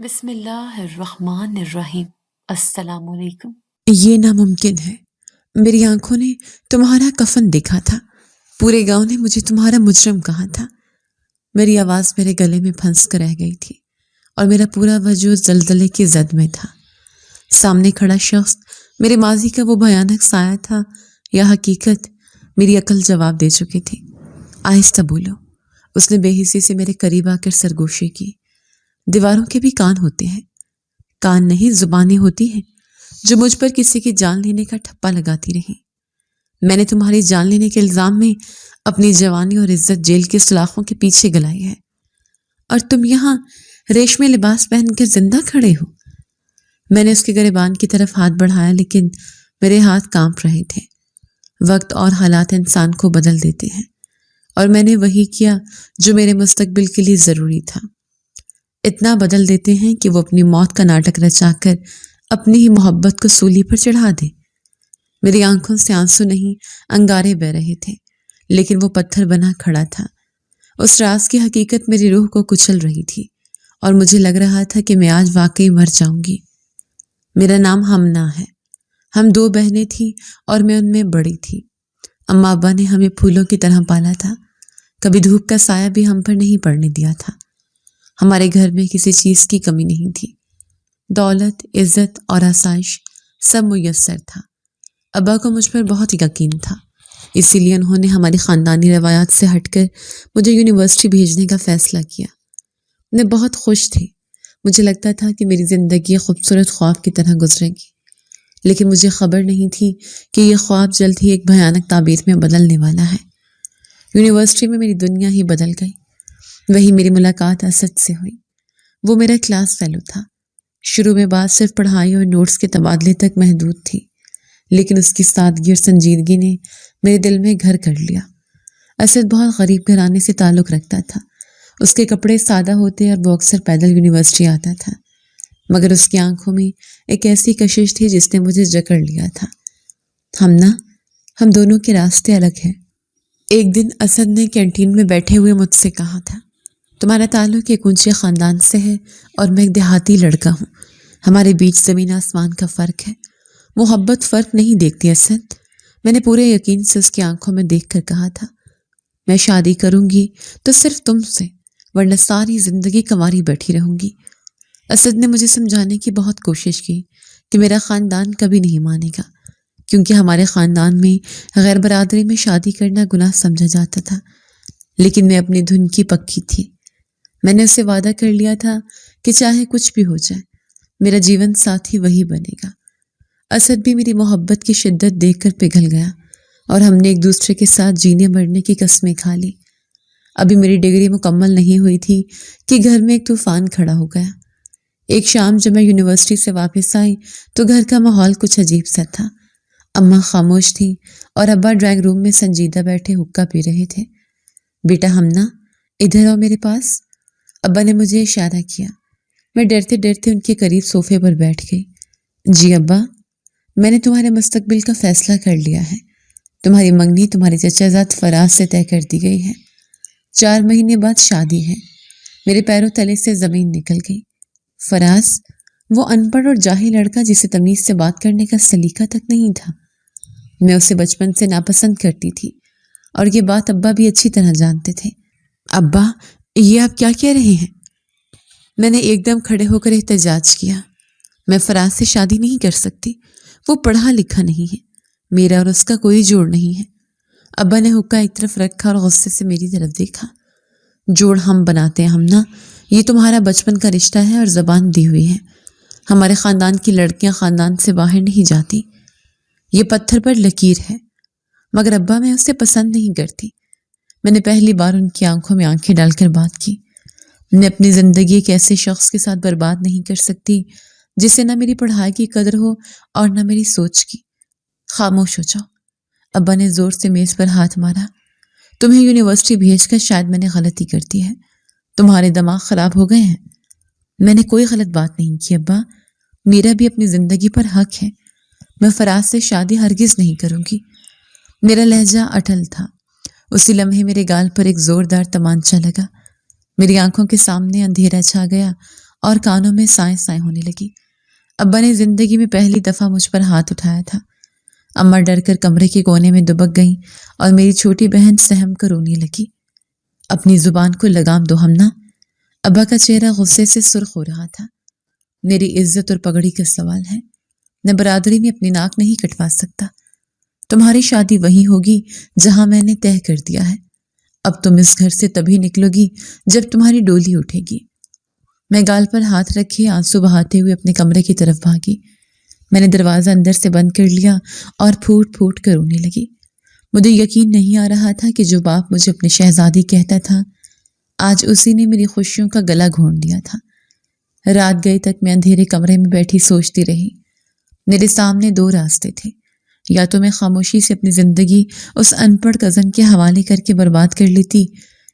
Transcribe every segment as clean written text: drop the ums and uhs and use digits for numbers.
بسم اللہ الرحمن الرحیم۔ السلام علیکم۔ یہ ناممکن ہے۔ میری آنکھوں نے تمہارا کفن دیکھا تھا، پورے گاؤں نے مجھے تمہارا مجرم کہا تھا۔ میری آواز میرے گلے میں پھنس کر رہ گئی تھی اور میرا پورا وجود زلزلے کی زد میں تھا۔ سامنے کھڑا شخص میرے ماضی کا وہ بھیانک سایہ تھا یا حقیقت؟ میری عقل جواب دے چکی تھی۔ آہستہ بولو، اس نے بے حسی سے میرے قریب آ کر سرگوشی کی۔ دیواروں کے بھی کان ہوتے ہیں، کان نہیں زبانیں ہوتی ہیں جو مجھ پر کسی کی جان لینے کا ٹھپا لگاتی رہی۔ میں نے تمہاری جان لینے کے الزام میں اپنی جوانی اور عزت جیل کے سلاخوں کے پیچھے گلائی ہے، اور تم یہاں ریشمی لباس پہن کر زندہ کھڑے ہو۔ میں نے اس کے گریبان کی طرف ہاتھ بڑھایا، لیکن میرے ہاتھ کانپ رہے تھے۔ وقت اور حالات انسان کو بدل دیتے ہیں، اور میں نے وہی کیا جو میرے مستقبل کے لیے ضروری تھا۔ اتنا بدل دیتے ہیں کہ وہ اپنی موت کا ناٹک رچا کر اپنی ہی محبت کو سولی پر چڑھا دے۔ میری آنکھوں سے آنسو نہیں، انگارے بہ رہے تھے، لیکن وہ پتھر بنا کھڑا تھا۔ اس راز کی حقیقت میری روح کو کچل رہی تھی، اور مجھے لگ رہا تھا کہ میں آج واقعی مر جاؤں گی۔ میرا نام ہمنا ہے۔ ہم دو بہنیں تھیں اور میں ان میں بڑی تھی۔ اماں ابا نے ہمیں پھولوں کی طرح پالا تھا، کبھی دھوپ کا سایہ بھی ہم پر نہیں پڑنے دیا تھا۔ ہمارے گھر میں کسی چیز کی کمی نہیں تھی، دولت، عزت اور آسائش سب میسر تھا۔ ابا کو مجھ پر بہت یقین تھا، اسی لیے انہوں نے ہماری خاندانی روایات سے ہٹ کر مجھے یونیورسٹی بھیجنے کا فیصلہ کیا۔ میں بہت خوش تھی، مجھے لگتا تھا کہ میری زندگی خوبصورت خواب کی طرح گزرے گی، لیکن مجھے خبر نہیں تھی کہ یہ خواب جلد ہی ایک بھیانک تعبیر میں بدلنے والا ہے۔ یونیورسٹی میں میری دنیا ہی بدل گئی۔ وہی میری ملاقات اسد سے ہوئی۔ وہ میرا کلاس فیلو تھا۔ شروع میں بات صرف پڑھائی اور نوٹس کے تبادلے تک محدود تھی، لیکن اس کی سادگی اور سنجیدگی نے میرے دل میں گھر کر لیا۔ اسد بہت غریب گھرانے سے تعلق رکھتا تھا۔ اس کے کپڑے سادہ ہوتے اور وہ اکثر پیدل یونیورسٹی آتا تھا، مگر اس کی آنکھوں میں ایک ایسی کشش تھی جس نے مجھے جکڑ لیا تھا۔ ہم دونوں کے راستے الگ ہیں۔ ایک دن اسد نے کینٹین میں بیٹھے ہوئے مجھ سے کہا تھا، تمہارا تعلق ایک اونچے خاندان سے ہے اور میں ایک دیہاتی لڑکا ہوں۔ ہمارے بیچ زمین آسمان کا فرق ہے۔ محبت فرق نہیں دیکھتی اسد۔ میں نے پورے یقین سے اس کی آنکھوں میں دیکھ کر کہا تھا، میں شادی کروں گی تو صرف تم سے، ورنہ ساری زندگی کنواری بیٹھی رہوں گی۔ اسد نے مجھے سمجھانے کی بہت کوشش کی کہ میرا خاندان کبھی نہیں مانے گا، کیونکہ ہمارے خاندان میں غیر برادری میں شادی کرنا گناہ سمجھا جاتا تھا، لیکن میں اپنی دھن کی پکی تھی۔ میں نے اسے وعدہ کر لیا تھا کہ چاہے کچھ بھی ہو جائے، میرا جیون ساتھی وہی بنے گا۔ اسد بھی میری محبت کی شدت دیکھ کر پگھل گیا، اور ہم نے ایک دوسرے کے ساتھ جینے مرنے کی قسمیں کھا لی۔ ابھی میری ڈگری مکمل نہیں ہوئی تھی کہ گھر میں ایک طوفان کھڑا ہو گیا۔ ایک شام جب میں یونیورسٹی سے واپس آئی تو گھر کا ماحول کچھ عجیب سا تھا۔ اماں خاموش تھیں اور ابا ڈرائنگ روم میں سنجیدہ بیٹھے حقہ پی رہے تھے۔ بیٹا ہمنا، ادھر آؤ میرے پاس۔ ابا نے مجھے اشارہ کیا۔ میں ڈرتے ڈرتے ان کے قریب صوفے پر بیٹھ گئی۔ جی ابا، میں نے تمہارے مستقبل کا فیصلہ کر لیا ہے۔ تمہاری منگنی تمہارے چچا زاد فراز سے طے کر دی گئی ہے۔ 4 مہینے بعد شادی ہے۔ میرے پیروں تلے سے زمین نکل گئی۔ فراز، وہ ان پڑھ اور جاہل لڑکا جسے تمیز سے بات کرنے کا سلیقہ تک نہیں تھا۔ میں اسے بچپن سے ناپسند کرتی تھی، اور یہ بات ابا بھی اچھی طرح جانتے تھے۔ ابا، یہ آپ کیا کہہ رہے ہیں؟ میں نے ایک دم کھڑے ہو کر احتجاج کیا۔ میں فراز سے شادی نہیں کر سکتی، وہ پڑھا لکھا نہیں ہے، میرا اور اس کا کوئی جوڑ نہیں ہے۔ ابا نے حقہ ایک طرف رکھا اور غصے سے میری طرف دیکھا۔ جوڑ ہم بناتے ہیں ہمنا، یہ تمہارا بچپن کا رشتہ ہے اور زبان دی ہوئی ہے۔ ہمارے خاندان کی لڑکیاں خاندان سے باہر نہیں جاتی، یہ پتھر پر لکیر ہے۔ مگر ابا، میں اسے پسند نہیں کرتی۔ میں نے پہلی بار ان کی آنکھوں میں آنکھیں ڈال کر بات کی۔ میں اپنی زندگی ایک ایسے شخص کے ساتھ برباد نہیں کر سکتی جسے نہ میری پڑھائی کی قدر ہو اور نہ میری سوچ کی۔ خاموش ہو جاؤ، ابا نے زور سے میز پر ہاتھ مارا۔ تمہیں یونیورسٹی بھیج کر شاید میں نے غلطی کر دی ہے، تمہارے دماغ خراب ہو گئے ہیں۔ میں نے کوئی غلط بات نہیں کی ابا، میرا بھی اپنی زندگی پر حق ہے۔ میں فراز سے شادی ہرگز نہیں کروں گی۔ میرا لہجہ اٹل تھا۔ اسی لمحے میرے گال پر ایک زوردار تمانچہ لگا۔ میری آنکھوں کے سامنے اندھیرا چھا گیا اور کانوں میں سائیں سائیں ہونے لگی۔ ابا نے زندگی میں پہلی دفعہ مجھ پر ہاتھ اٹھایا تھا۔ اماں ڈر کر کمرے کے کونے میں دبک گئیں اور میری چھوٹی بہن سہم کر رونے لگی۔ اپنی زبان کو لگام دو ہمنا۔ ابا کا چہرہ غصے سے سرخ ہو رہا تھا۔ میری عزت اور پگڑی کا سوال ہے، میں برادری میں اپنی ناک نہیں کٹوا سکتا۔ تمہاری شادی وہی ہوگی جہاں میں نے طے کر دیا ہے۔ اب تم اس گھر سے تبھی نکلو گی جب تمہاری ڈولی اٹھے گی۔ میں گال پر ہاتھ رکھے آنسو بہاتے ہوئے اپنے کمرے کی طرف بھاگی۔ میں نے دروازہ اندر سے بند کر لیا اور پھوٹ پھوٹ کر رونے لگی۔ مجھے یقین نہیں آ رہا تھا کہ جو باپ مجھے اپنی شہزادی کہتا تھا، آج اسی نے میری خوشیوں کا گلا گھونٹ دیا تھا۔ رات گئی تک میں اندھیرے کمرے میں بیٹھی سوچتی رہی۔ میرے سامنے دو راستے تھے، یا تو میں خاموشی سے اپنی زندگی اس ان پڑھ کزن کے حوالے کر کے برباد کر لیتی،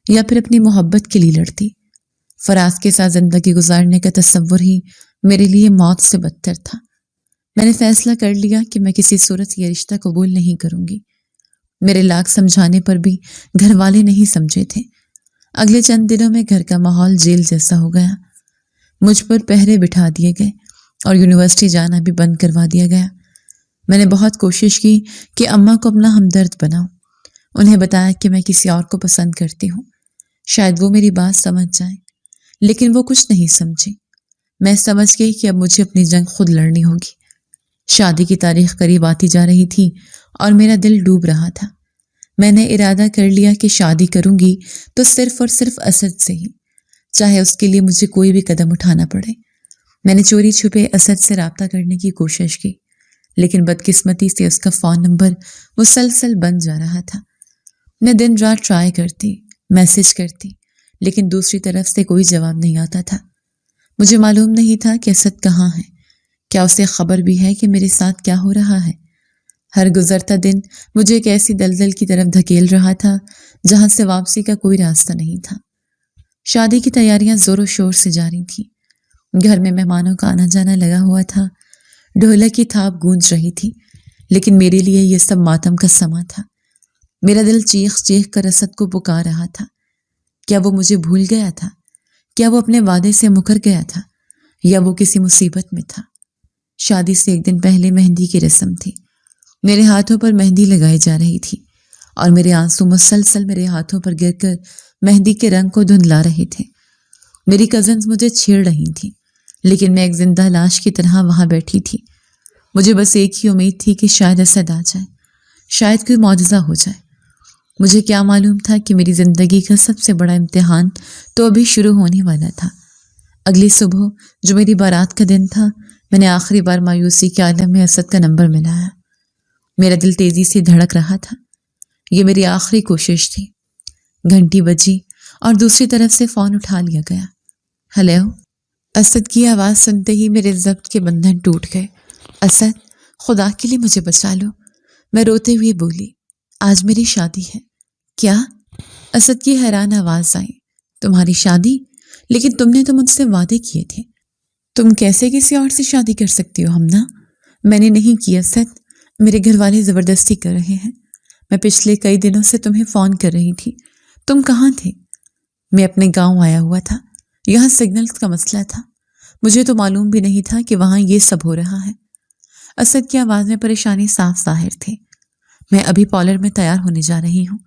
یا پھر اپنی محبت کے لیے لڑتی۔ فراز کے ساتھ زندگی گزارنے کا تصور ہی میرے لیے موت سے بدتر تھا۔ میں نے فیصلہ کر لیا کہ میں کسی صورت یہ رشتہ قبول نہیں کروں گی۔ میرے لاکھ سمجھانے پر بھی گھر والے نہیں سمجھے تھے۔ اگلے چند دنوں میں گھر کا ماحول جیل جیسا ہو گیا۔ مجھ پر پہرے بٹھا دیے گئے اور یونیورسٹی جانا بھی بند کروا دیا گیا۔ میں نے بہت کوشش کی کہ اماں کو اپنا ہمدرد بناؤں، انہیں بتایا کہ میں کسی اور کو پسند کرتی ہوں، شاید وہ میری بات سمجھ جائیں، لیکن وہ کچھ نہیں سمجھی۔ میں سمجھ گئی کہ اب مجھے اپنی جنگ خود لڑنی ہوگی۔ شادی کی تاریخ قریب آتی جا رہی تھی اور میرا دل ڈوب رہا تھا۔ میں نے ارادہ کر لیا کہ شادی کروں گی تو صرف اور صرف اسد سے ہی، چاہے اس کے لیے مجھے کوئی بھی قدم اٹھانا پڑے۔ میں نے چوری چھپے اسد سے رابطہ کرنے کی کوشش کی، لیکن بدقسمتی سے اس کا فون نمبر مسلسل بند جا رہا تھا۔ میں دن رات ٹرائی کرتی، میسج کرتی، لیکن دوسری طرف سے کوئی جواب نہیں آتا تھا۔ مجھے معلوم نہیں تھا کہ اسد کہاں ہے، کیا اسے خبر بھی ہے کہ میرے ساتھ کیا ہو رہا ہے۔ ہر گزرتا دن مجھے ایک ایسی دلدل کی طرف دھکیل رہا تھا جہاں سے واپسی کا کوئی راستہ نہیں تھا۔ شادی کی تیاریاں زور و شور سے جاری تھیں۔ گھر میں مہمانوں کا آنا جانا لگا ہوا تھا، ڈھولک کی تھاپ گونج رہی تھی، لیکن میرے لیے یہ سب ماتم کا سما تھا۔ میرا دل چیخ چیخ کر اسد کو پکار رہا تھا۔ کیا وہ مجھے بھول گیا تھا؟ کیا وہ اپنے وعدے سے مکر گیا تھا، یا وہ کسی مصیبت میں تھا؟ شادی سے ایک دن پہلے مہندی کی رسم تھی۔ میرے ہاتھوں پر مہندی لگائی جا رہی تھی اور میرے آنسو مسلسل میرے ہاتھوں پر گر کر مہندی کے رنگ کو دھندلا رہے تھے۔ میری کزنز مجھے چھیڑ رہی تھیں، لیکن میں ایک زندہ لاش کی طرح وہاں بیٹھی تھی۔ مجھے بس ایک ہی امید تھی کہ شاید اسد آ جائے، شاید کوئی معجزہ ہو جائے۔ مجھے کیا معلوم تھا کہ میری زندگی کا سب سے بڑا امتحان تو ابھی شروع ہونے والا تھا۔ اگلی صبح جو میری بارات کا دن تھا، میں نے آخری بار مایوسی کے عالم میں اسد کا نمبر ملایا۔ میرا دل تیزی سے دھڑک رہا تھا۔ یہ میری آخری کوشش تھی۔ گھنٹی بجی اور دوسری طرف سے فون اٹھا لیا گیا۔ ہیلو۔ اسد کی آواز سنتے ہی میرے ضبط کے بندھن ٹوٹ گئے۔ اسد، خدا کے لیے مجھے بچا لو، میں روتے ہوئے بولی۔ آج میری شادی ہے۔ کیا؟ اسد کی حیران آواز آئی۔ تمہاری شادی؟ لیکن تم نے تو مجھ سے وعدے کیے تھے۔ تم کیسے کسی اور سے شادی کر سکتی ہو ہمنا؟ میں نے نہیں کی اسد، میرے گھر والے زبردستی کر رہے ہیں۔ میں پچھلے کئی دنوں سے تمہیں فون کر رہی تھی، تم کہاں تھے؟ میں اپنے گاؤں آیا ہوا تھا، یہاں سگنلز کا مسئلہ تھا، مجھے تو معلوم بھی نہیں تھا کہ وہاں یہ سب ہو رہا ہے۔ اسد کی آواز میں پریشانی صاف ظاہر تھی۔ میں ابھی پارلر میں تیار ہونے جا رہی ہوں،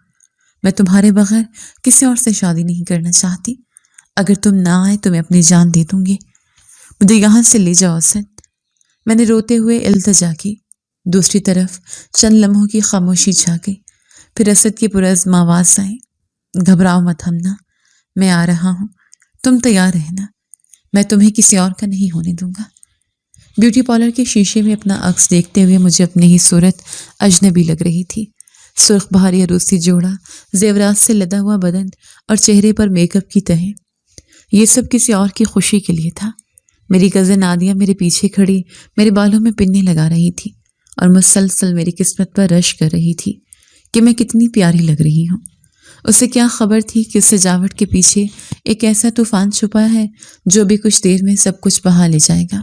میں تمہارے بغیر کسی اور سے شادی نہیں کرنا چاہتی۔ اگر تم نہ آئے تو میں اپنی جان دے دوں گی، مجھے یہاں سے لے جاؤ اسد، میں نے روتے ہوئے التجا کی۔ دوسری طرف چند لمحوں کی خاموشی چھا گئی، پھر اسد کی پرعزم آواز آئی۔ گھبراؤ مت ہمنا، میں آ رہا ہوں، تم تیار رہنا، میں تمہیں کسی اور کا نہیں ہونے دوں گا۔ بیوٹی پارلر کے شیشے میں اپنا عکس دیکھتے ہوئے مجھے اپنی ہی صورت اجنبی لگ رہی تھی۔ سرخ بھاری عروسی جوڑا، زیورات سے لدا ہوا بدن اور چہرے پر میک اپ کی تہیں، یہ سب کسی اور کی خوشی کے لیے تھا۔ میری کزن نادیہ میرے پیچھے کھڑی میرے بالوں میں پنیں لگا رہی تھی اور مسلسل میری قسمت پر رش کر رہی تھی کہ میں کتنی پیاری لگ رہی ہوں۔ اسے کیا خبر تھی کہ اس سجاوٹ کے پیچھے ایک ایسا طوفان چھپا ہے جو بھی کچھ دیر میں سب کچھ بہا لے جائے گا۔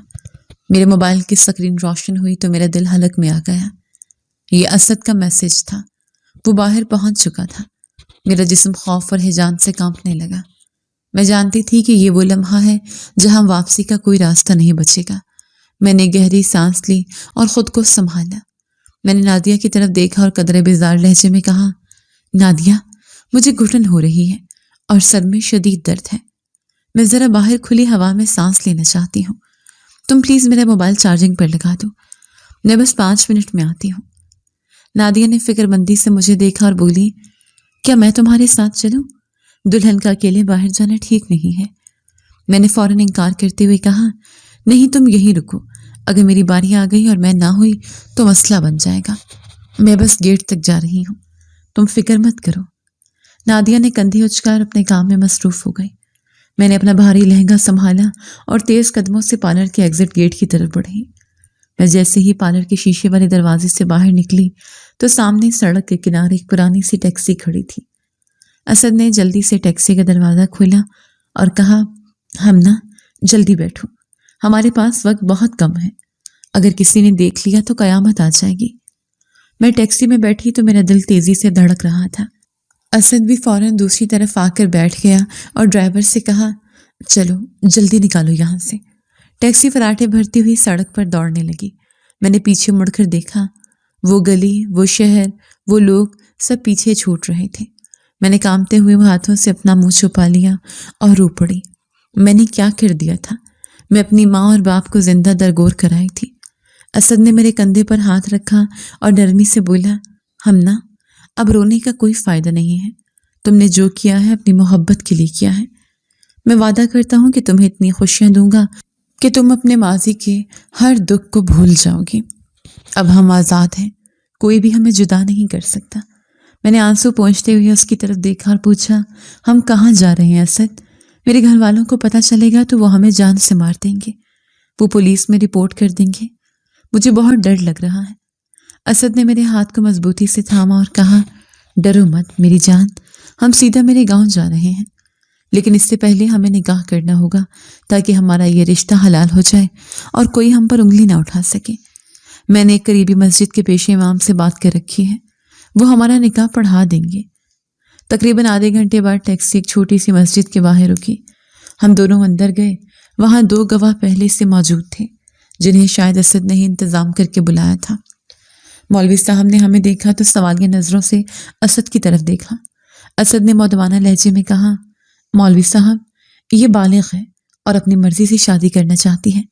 میرے موبائل کی سکرین روشن ہوئی تو میرا دل حلق میں آ گیا۔ یہ اسد کا میسج تھا، وہ باہر پہنچ چکا تھا۔ میرا جسم خوف اور ہیجان سے کانپنے لگا۔ میں جانتی تھی کہ یہ وہ لمحہ ہے جہاں واپسی کا کوئی راستہ نہیں بچے گا۔ میں نے گہری سانس لی اور خود کو سنبھالا۔ میں نے نادیہ کی طرف دیکھا اور قدرے بیزار لہجے میں کہا، نادیہ، مجھے گھٹن ہو رہی ہے اور سر میں شدید درد ہے۔ میں ذرا باہر کھلی ہوا میں سانس لینا چاہتی ہوں۔ تم پلیز میرا موبائل چارجنگ پر لگا دو، میں بس 5 منٹ میں آتی ہوں۔ نادیہ نے فکر مندی سے مجھے دیکھا اور بولی، کیا میں تمہارے ساتھ چلوں؟ دلہن کا اکیلے باہر جانا ٹھیک نہیں ہے۔ میں نے فوراً انکار کرتے ہوئے کہا، نہیں، تم یہیں رکو، اگر میری باری آ گئی اور میں نہ ہوئی تو مسئلہ بن جائے گا۔ میں بس گیٹ تک جا رہی ہوں، تم فکر مت کرو۔ نادیہ نے کندھے اچکار اپنے کام میں مصروف ہو گئی۔ میں نے اپنا بھاری لہنگا سنبھالا اور تیز قدموں سے پارلر کے ایگزٹ گیٹ کی طرف بڑھی۔ میں جیسے ہی پارلر کے شیشے والے دروازے سے باہر نکلی تو سامنے سڑک کے کنارے ایک پرانی سی ٹیکسی کھڑی تھی۔ اسد نے جلدی سے ٹیکسی کا دروازہ کھولا اور کہا، ہم جلدی بیٹھو، ہمارے پاس وقت بہت کم ہے، اگر کسی نے دیکھ لیا تو قیامت آ جائے گی۔ میں ٹیکسی میں بیٹھی تو میرا دل تیزی سے دھڑک رہا تھا۔ اسد بھی فوراً دوسری طرف آ کر بیٹھ گیا اور ڈرائیور سے کہا، چلو جلدی نکالو یہاں سے۔ ٹیکسی فراٹے بھرتی ہوئی سڑک پر دوڑنے لگی۔ میں نے پیچھے مڑ کر دیکھا، وہ گلی، وہ شہر، وہ لوگ سب پیچھے چھوٹ رہے تھے۔ میں نے کانپتے ہوئے ہاتھوں سے اپنا منہ چھپا لیا اور رو پڑی۔ میں نے کیا کر دیا تھا؟ میں اپنی ماں اور باپ کو زندہ درگور کرائی تھی۔ اسد نے میرے کندھے پر ہاتھ رکھا اور نرمی سے بولا، ہمنا، اب رونے کا کوئی فائدہ نہیں ہے، تم نے جو کیا ہے اپنی محبت کے لیے کیا ہے۔ میں وعدہ کرتا ہوں کہ تمہیں اتنی خوشیاں دوں گا کہ تم اپنے ماضی کے ہر دکھ کو بھول جاؤ گی۔ اب ہم آزاد ہیں، کوئی بھی ہمیں جدا نہیں کر سکتا۔ میں نے آنسو پونچھتے ہوئے اس کی طرف دیکھا اور پوچھا، ہم کہاں جا رہے ہیں اسد؟ میرے گھر والوں کو پتہ چلے گا تو وہ ہمیں جان سے مار دیں گے، وہ پولیس میں رپورٹ کر دیں گے۔ مجھے بہت ڈر لگ رہا ہے۔ اسد نے میرے ہاتھ کو مضبوطی سے تھاما اور کہا، ڈرو مت میری جان، ہم سیدھا میرے گاؤں جا رہے ہیں، لیکن اس سے پہلے ہمیں نکاح کرنا ہوگا تاکہ ہمارا یہ رشتہ حلال ہو جائے اور کوئی ہم پر انگلی نہ اٹھا سکے۔ میں نے ایک قریبی مسجد کے پیش امام سے بات کر رکھی ہے، وہ ہمارا نکاح پڑھا دیں گے۔ تقریباً آدھے گھنٹے بعد ٹیکسی ایک چھوٹی سی مسجد کے باہر رکی۔ ہم دونوں اندر گئے۔ وہاں 2 گواہ پہلے سے موجود تھے جنہیں شاید اسد نے ہی انتظام کر کے بلایا تھا۔ مولوی صاحب نے ہمیں دیکھا تو سوالیہ نظروں سے اسد کی طرف دیکھا۔ اسد نے مودبانہ لہجے میں کہا، مولوی صاحب، یہ بالغ ہے اور اپنی مرضی سے شادی کرنا چاہتی ہے۔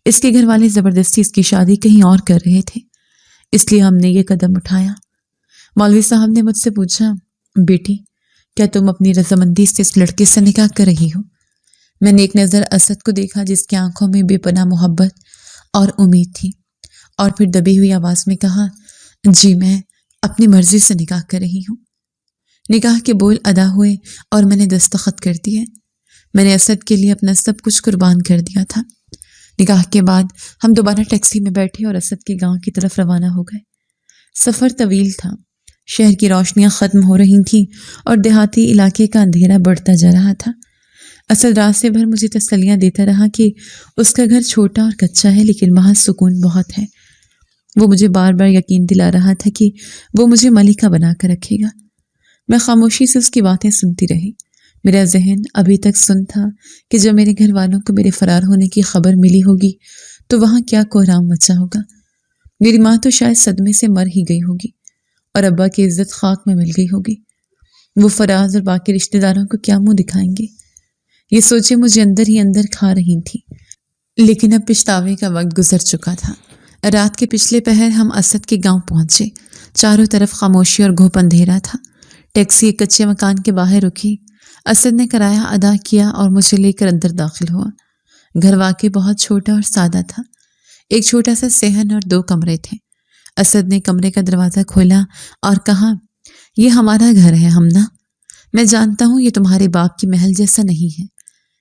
اس کے گھر والے زبردستی اس کی شادی کہیں اور کر رہے تھے، اس لیے ہم نے یہ قدم اٹھایا۔ مولوی صاحب نے مجھ سے پوچھا، بیٹی، کیا تم اپنی رضامندی سے اس لڑکے سے نکاح کر رہی ہو؟ میں نے ایک نظر اسد کو دیکھا جس کی آنکھوں میں بے پناہ محبت اور امید تھی، اور پھر دبی ہوئی آواز میں کہا، جی میں اپنی مرضی سے نکاح کر رہی ہوں۔ نکاح کے بول ادا ہوئے اور میں نے دستخط کر دیے۔ میں نے اسد کے لیے اپنا سب کچھ قربان کر دیا تھا۔ نکاح کے بعد ہم دوبارہ ٹیکسی میں بیٹھے اور اسد کے گاؤں کی طرف روانہ ہو گئے۔ سفر طویل تھا، شہر کی روشنیاں ختم ہو رہی تھیں اور دیہاتی علاقے کا اندھیرا بڑھتا جا رہا تھا۔ اسد راستے بھر مجھے تسلیاں دیتا رہا کہ اس کا گھر چھوٹا اور کچا ہے لیکن وہاں سکون بہت ہے۔ وہ مجھے بار بار یقین دلا رہا تھا کہ وہ مجھے ملکہ بنا کر رکھے گا۔ میں خاموشی سے اس کی باتیں سنتی رہی۔ میرا ذہن ابھی تک سن تھا کہ جب میرے گھر والوں کو میرے فرار ہونے کی خبر ملی ہوگی تو وہاں کیا کوہرام مچا ہوگا۔ میری ماں تو شاید صدمے سے مر ہی گئی ہوگی اور ابا کی عزت خاک میں مل گئی ہوگی۔ وہ فراز اور باقی رشتہ داروں کو کیا منہ دکھائیں گے؟ یہ سوچیں مجھے اندر ہی اندر کھا رہی تھی، لیکن اب پچھتاوے کا وقت گزر چکا تھا۔ رات کے پچھلے پہر ہم اسد کے گاؤں پہنچے۔ چاروں طرف خاموشی اور گھوپ اندھیرا تھا۔ ٹیکسی ایک کچے مکان کے باہر رکی۔ اسد نے کرایہ ادا کیا اور مجھے لے کر اندر داخل ہوا۔ گھر واقعی بہت چھوٹا اور سادہ تھا۔ ایک چھوٹا سا صحن اور 2 کمرے تھے۔ اسد نے کمرے کا دروازہ کھولا اور کہا، یہ ہمارا گھر ہے ہمنا۔ میں جانتا ہوں یہ تمہارے باپ کی محل جیسا نہیں ہے،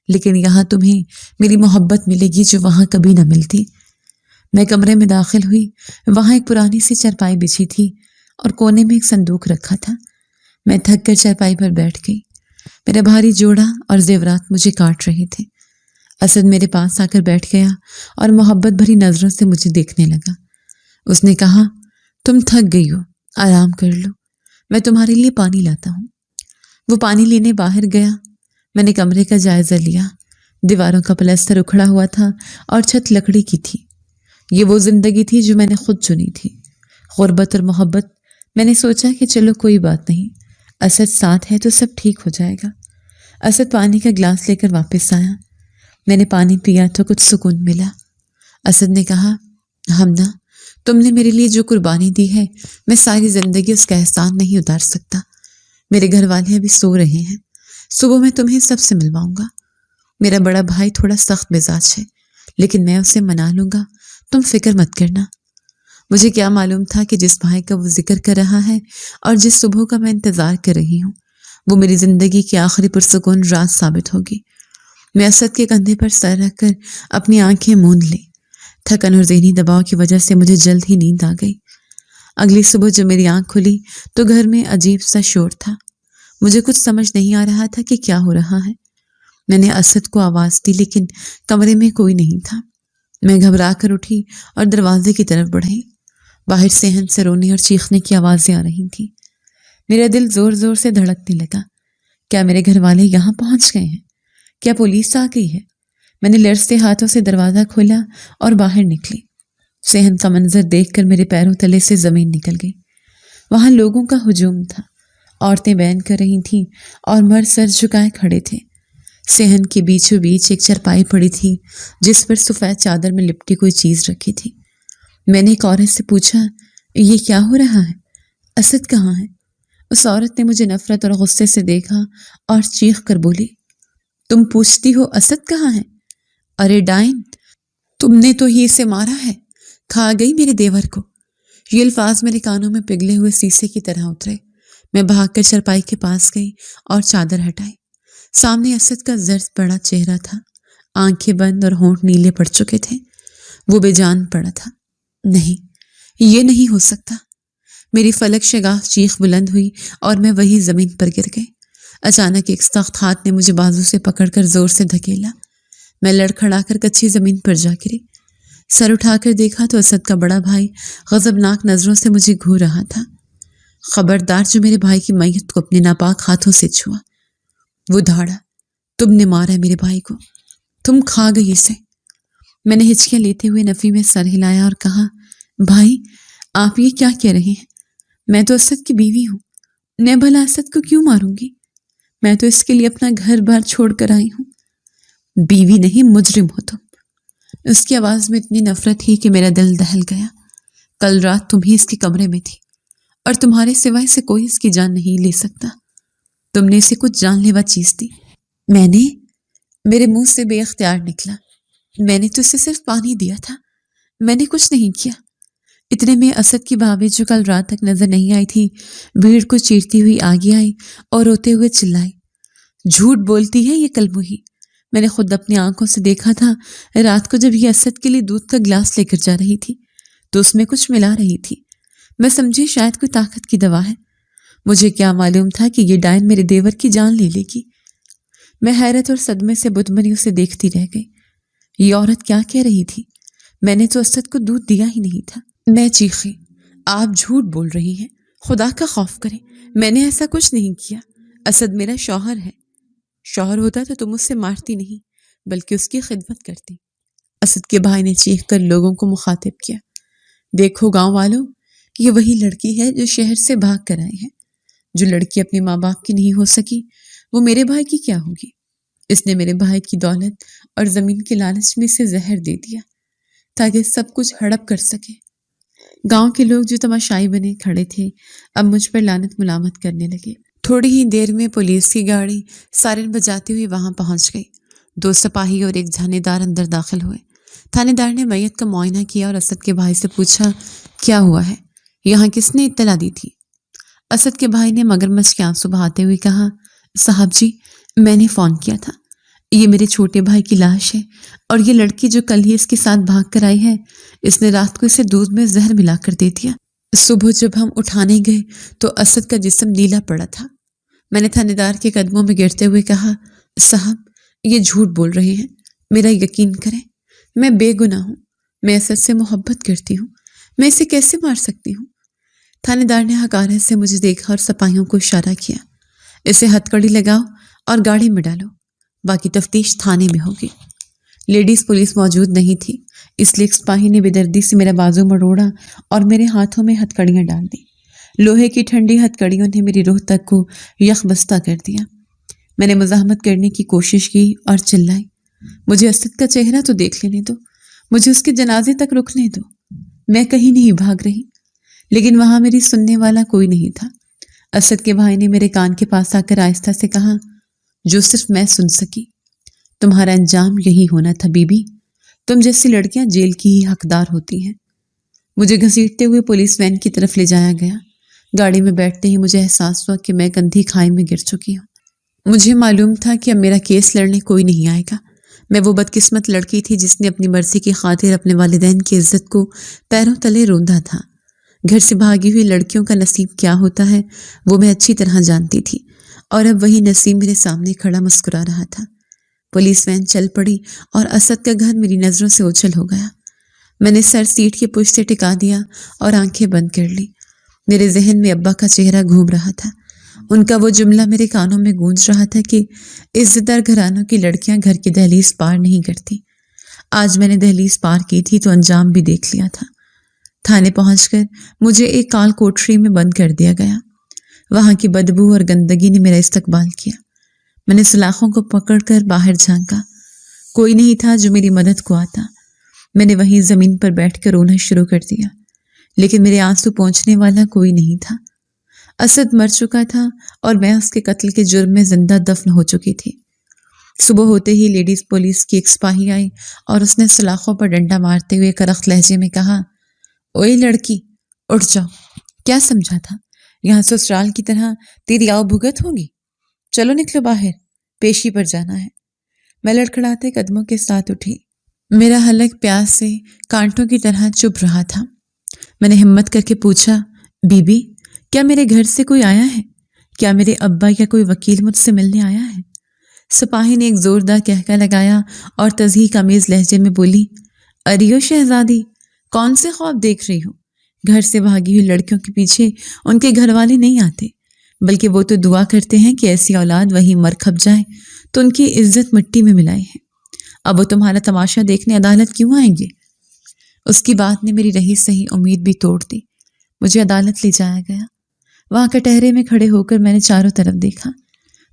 لیکن یہاں تمہیں میری محبت ملے گی جو وہاں کبھی نہ ملتی۔ میں کمرے میں داخل ہوئی۔ وہاں ایک پرانی سی چارپائی بچھی تھی اور کونے میں ایک صندوق رکھا تھا۔ میں تھک کر چارپائی پر بیٹھ گئی۔ میرا بھاری جوڑا اور زیورات مجھے کاٹ رہے تھے۔ اسد میرے پاس آ کر بیٹھ گیا اور محبت بھری نظروں سے مجھے دیکھنے لگا۔ اس نے کہا، تم تھک گئی ہو، آرام کر لو، میں تمہارے لیے پانی لاتا ہوں۔ وہ پانی لینے باہر گیا۔ میں نے کمرے کا جائزہ لیا۔ دیواروں کا پلستر اکھڑا ہوا تھا اور چھت لکڑی کی تھی۔ یہ وہ زندگی تھی جو میں نے خود چنی تھی، غربت اور محبت۔ میں نے سوچا کہ چلو کوئی بات نہیں، اسد ساتھ ہے تو سب ٹھیک ہو جائے گا۔ اسد پانی کا گلاس لے کر واپس آیا۔ میں نے پانی پیا تو کچھ سکون ملا۔ اسد نے کہا، حمدہ، تم نے میرے لیے جو قربانی دی ہے، میں ساری زندگی اس کا احسان نہیں اتار سکتا۔ میرے گھر والے ابھی سو رہے ہیں، صبح میں تمہیں سب سے ملواؤں گا۔ میرا بڑا بھائی تھوڑا سخت مزاج ہے، لیکن میں اسے منا لوں گا، تم فکر مت کرنا۔ مجھے کیا معلوم تھا کہ جس بھائی کا وہ ذکر کر رہا ہے اور جس صبح کا میں انتظار کر رہی ہوں، وہ میری زندگی کی آخری پرسکون رات ثابت ہوگی۔ میں اسد کے کندھے پر سر رکھ کر اپنی آنکھیں موند لی۔ تھکن اور ذہنی دباؤ کی وجہ سے مجھے جلد ہی نیند آ گئی۔ اگلی صبح جب میری آنکھ کھلی تو گھر میں عجیب سا شور تھا۔ مجھے کچھ سمجھ نہیں آ رہا تھا کہ کیا ہو رہا ہے۔ میں نے اسد کو آواز دی لیکن کمرے میں کوئی نہیں تھا۔ میں گھبرا کر اٹھی اور دروازے کی طرف بڑھی۔ باہر صحن سے رونے اور چیخنے کی آوازیں آ رہی تھیں۔ میرا دل زور زور سے دھڑکنے لگا۔ کیا میرے گھر والے یہاں پہنچ گئے ہیں؟ کیا پولیس آ گئی ہے؟ میں نے لرزتے ہاتھوں سے دروازہ کھولا اور باہر نکلی۔ صحن کا منظر دیکھ کر میرے پیروں تلے سے زمین نکل گئی۔ وہاں لوگوں کا ہجوم تھا، عورتیں بین کر رہی تھیں اور مرد سر جھکائے کھڑے تھے۔ صحن کے بیچوں بیچ ایک چرپائی پڑی تھی جس پر سفید چادر میں لپٹی کوئی چیز رکھی تھی۔ میں نے ایک عورت سے پوچھا، یہ کیا ہو رہا ہے؟ اسد کہاں ہے؟ اس عورت نے مجھے نفرت اور غصے سے دیکھا اور چیخ کر بولی، تم پوچھتی ہو اسد کہاں ہے؟ ارے ڈائن، تم نے تو ہی اسے مارا ہے، کھا گئی میرے دیور کو۔ یہ الفاظ میرے کانوں میں پگھلے ہوئے سیسے کی طرح اترے۔ میں بھاگ کر چرپائی کے پاس گئی اور چادر ہٹائی۔ سامنے اسد کا زرد پڑا چہرہ تھا، آنکھیں بند اور ہونٹ نیلے پڑ چکے تھے۔ وہ بے جان پڑا تھا۔ نہیں، یہ نہیں ہو سکتا۔ میری فلک شگاف چیخ بلند ہوئی اور میں وہی زمین پر گر گئی۔ اچانک ایک سخت ہاتھ نے مجھے بازو سے پکڑ کر زور سے دھکیلا۔ میں لڑکھڑا کر کچی زمین پر جا گری۔ سر اٹھا کر دیکھا تو اسد کا بڑا بھائی غضبناک نظروں سے مجھے گھور رہا تھا۔ خبردار جو میرے بھائی کی میت کو اپنے ناپاک ہاتھوں سے چھوا۔ وہ دھاڑا، تم نے مارا ہے میرے بھائی کو، تم کھا گئی اسے۔ میں نے ہچکیاں لیتے ہوئے نفی میں سر ہلایا اور کہا، بھائی آپ یہ کیا کہہ رہے ہیں؟ میں تو اسد کی بیوی ہوں، میں بھلا اسد کو کیوں ماروں گی؟ میں تو اس کے لیے اپنا گھر بار چھوڑ کر آئی ہوں۔ بیوی نہیں، مجرم ہو تم۔ اس کی آواز میں اتنی نفرت تھی کہ میرا دل دہل گیا۔ کل رات تم ہی اس کے کمرے میں تھی اور تمہارے سوائے سے کوئی اس کی جان نہیں لے سکتا۔ تم نے اسے کچھ جان لیوا چیز دی۔ میں نے؟ میرے منہ سے بے اختیار نکلا، میں نے تو اسے صرف پانی دیا تھا، میں نے کچھ نہیں کیا۔ اتنے میں اسد کی بھابھی جو کل رات تک نظر نہیں آئی تھی، بھیڑ کو چیرتی ہوئی آگے آئی اور روتے ہوئے چلائی، جھوٹ بولتی ہے یہ کلموہی۔ میں نے خود اپنی آنکھوں سے دیکھا تھا، رات کو جب یہ اسد کے لیے دودھ کا گلاس لے کر جا رہی تھی تو اس میں کچھ ملا رہی تھی۔ میں سمجھی شاید کوئی طاقت کی دوا ہے۔ مجھے کیا معلوم تھا کہ یہ ڈائن میرے دیور کی جان لے لے گی۔ میں حیرت اور صدمے سے بدمنی اسے دیکھتی رہ گئی۔ یہ عورت کیا کہہ رہی تھی؟ میں نے تو اسد کو دودھ دیا ہی نہیں تھا۔ میں چیخی، آپ جھوٹ بول رہی ہیں، خدا کا خوف کریں، میں نے ایسا کچھ نہیں کیا۔ اسد میرا شوہر ہے، شوہر ہوتا تو تم اس سے مارتی نہیں بلکہ اس کی خدمت کرتی۔ اسد کے بھائی نے چیخ کر لوگوں کو مخاطب کیا، دیکھو گاؤں والوں، یہ وہی لڑکی ہے جو شہر سے بھاگ کر آئی ہے۔ جو لڑکی اپنے ماں باپ کی نہیں ہو سکی وہ میرے بھائی کی کیا ہوگی؟ اس نے میرے بھائی کی دولت اور زمین کے لالچ میں اسے زہر دے دیا تاکہ سب کچھ ہڑپ کر سکے۔ گاؤں کے لوگ جو تماشائی بنے کھڑے تھے اب مجھ پر لعنت ملامت کرنے لگے۔ تھوڑی ہی دیر میں پولیس کی گاڑی سائرن بجاتی ہوئی وہاں پہنچ گئی۔ 2 سپاہی اور ایک تھانے دار اندر داخل ہوئے۔ تھانے دار نے میت کا معائنہ کیا اور اسد کے بھائی سے پوچھا، کیا ہوا ہے؟ یہاں کس نے اطلاع دی تھی؟ اسد کے بھائی نے مگرمچھ کے آنسو بہاتے ہوئے کہا، صاحب جی، میں نے فون کیا تھا، یہ میرے چھوٹے بھائی کی لاش ہے اور یہ لڑکی جو کل ہی اس کے ساتھ بھاگ کر آئی ہے، اس نے رات کو اسے دودھ میں زہر ملا کر دے دیا۔ صبح جب ہم اٹھانے گئے تو اسد کا جسم نیلا پڑا تھا۔ میں نے تھانے دار کے قدموں میں گرتے ہوئے کہا، صاحب یہ جھوٹ بول رہے ہیں، میرا یقین کریں، میں بے گناہ ہوں، میں اسد سے محبت کرتی ہوں، میں اسے کیسے مار سکتی ہوں؟ تھانے دار نے حقارت سے مجھے دیکھا اور سپاہیوں کو اشارہ کیا، اسے ہتھ کڑی لگاؤ اور گاڑی میں ڈالو۔ باقی تفتیش تھانے میں ہوگی۔ لیڈیز پولیس موجود نہیں تھی، اس لیے ایک سپاہی نے بے دردی سے میرا بازو مروڑا اور میرے ہاتھوں میں ہتھکڑیاں ڈال دی۔ لوہے کی ٹھنڈی ہتھکڑیوں نے میری روح تک کو یخ بستہ کر دیا۔ میں نے مزاحمت کرنے کی کوشش کی اور چلائی، مجھے اسد کا چہرہ تو دیکھ لینے دو، مجھے اس کے جنازے تک رکنے دو، میں کہیں نہیں بھاگ رہی۔ لیکن وہاں میری سننے والا کوئی نہیں تھا۔ اسد کے بھائی نے میرے کان کے پاس آ کر آہستہ سے کہا، جو صرف میں سن سکی، تمہارا انجام یہی ہونا تھا بی بی، تم جیسی لڑکیاں جیل کی ہی حقدار ہوتی ہیں۔ مجھے گھسیٹتے ہوئے پولیس وین کی طرف لے جایا گیا۔ گاڑی میں بیٹھتے ہی مجھے احساس ہوا کہ میں گندھی کھائی میں گر چکی ہوں۔ مجھے معلوم تھا کہ اب میرا کیس لڑنے کوئی نہیں آئے گا۔ میں وہ بدقسمت لڑکی تھی جس نے اپنی مرضی کی خاطر اپنے والدین کی عزت کو پیروں تلے روندا تھا۔ گھر سے بھاگی ہوئی لڑکیوں کا نصیب کیا ہوتا ہے وہ میں اچھی طرح جانتی تھی، اور اب وہی نصیب میرے سامنے کھڑا مسکرا رہا تھا۔ پولیس وین چل پڑی اور اسد کا گھر میری نظروں سے اوجھل ہو گیا۔ میں نے سر سیٹ کی پشت سے ٹکا دیا اور آنکھیں بند کر لی۔ میرے ذہن میں ابا کا چہرہ گھوم رہا تھا، ان کا وہ جملہ میرے کانوں میں گونج رہا تھا کہ عزت دار گھرانوں کی لڑکیاں گھر کی دہلیز پار نہیں کرتی۔ آج میں نے دہلیز پار کی تھی تو انجام بھی دیکھ لیا تھا۔ تھانے پہنچ کر مجھے ایک کال کوٹری میں بند کر دیا گیا۔ وہاں کی بدبو اور گندگی نے میرا استقبال کیا۔ میں نے سلاخوں کو پکڑ کر باہر جھانکا، کوئی نہیں تھا جو میری مدد کو آتا۔ میں نے وہیں زمین پر بیٹھ کر رونا شروع کر دیا، لیکن میرے آنسو پہنچنے والا کوئی نہیں تھا۔ اسد مر چکا تھا اور میں اس کے قتل کے جرم میں زندہ دفن ہو چکی تھی۔ صبح ہوتے ہی لیڈیز پولیس کی ایک سپاہی آئی اور اس نے سلاخوں پر ڈنڈا مارتے ہوئے کرخت لہجے میں کہا، اوئے لڑکی، اٹھ جاؤ، کیا سمجھا تھا یہاں سسرال کی طرح تیری آؤ بھگت ہوگی؟ چلو نکلو باہر، پیشی پر جانا ہے۔ میں لڑکھڑاتے قدموں کے ساتھ اٹھی، میرا حلق پیاس سے کانٹوں کی طرح چبھ رہا تھا۔ میں نے ہمت کر کے پوچھا، بی بی، کیا میرے گھر سے کوئی آیا ہے؟ کیا میرے ابا یا کوئی وکیل مجھ سے ملنے آیا ہے؟ سپاہی نے ایک زوردار کہکا لگایا اور تضحیک آمیز لہجے میں بولی، اریو شہزادی، کون سے خواب دیکھ رہی ہو؟ گھر سے بھاگی ہوئی لڑکیوں کے پیچھے ان کے گھر والے نہیں آتے، بلکہ وہ تو دعا کرتے ہیں کہ ایسی اولاد وہیں مر کھپ جائے تو ان کی عزت مٹی میں ملائی ہے۔ اب وہ تمہارا تماشا دیکھنے عدالت کیوں آئیں گے؟ اس کی بات نے میری رہی سہی امید بھی توڑ دی۔ مجھے عدالت لے جایا گیا۔ وہاں کٹہرے میں کھڑے ہو کر میں نے چاروں طرف دیکھا۔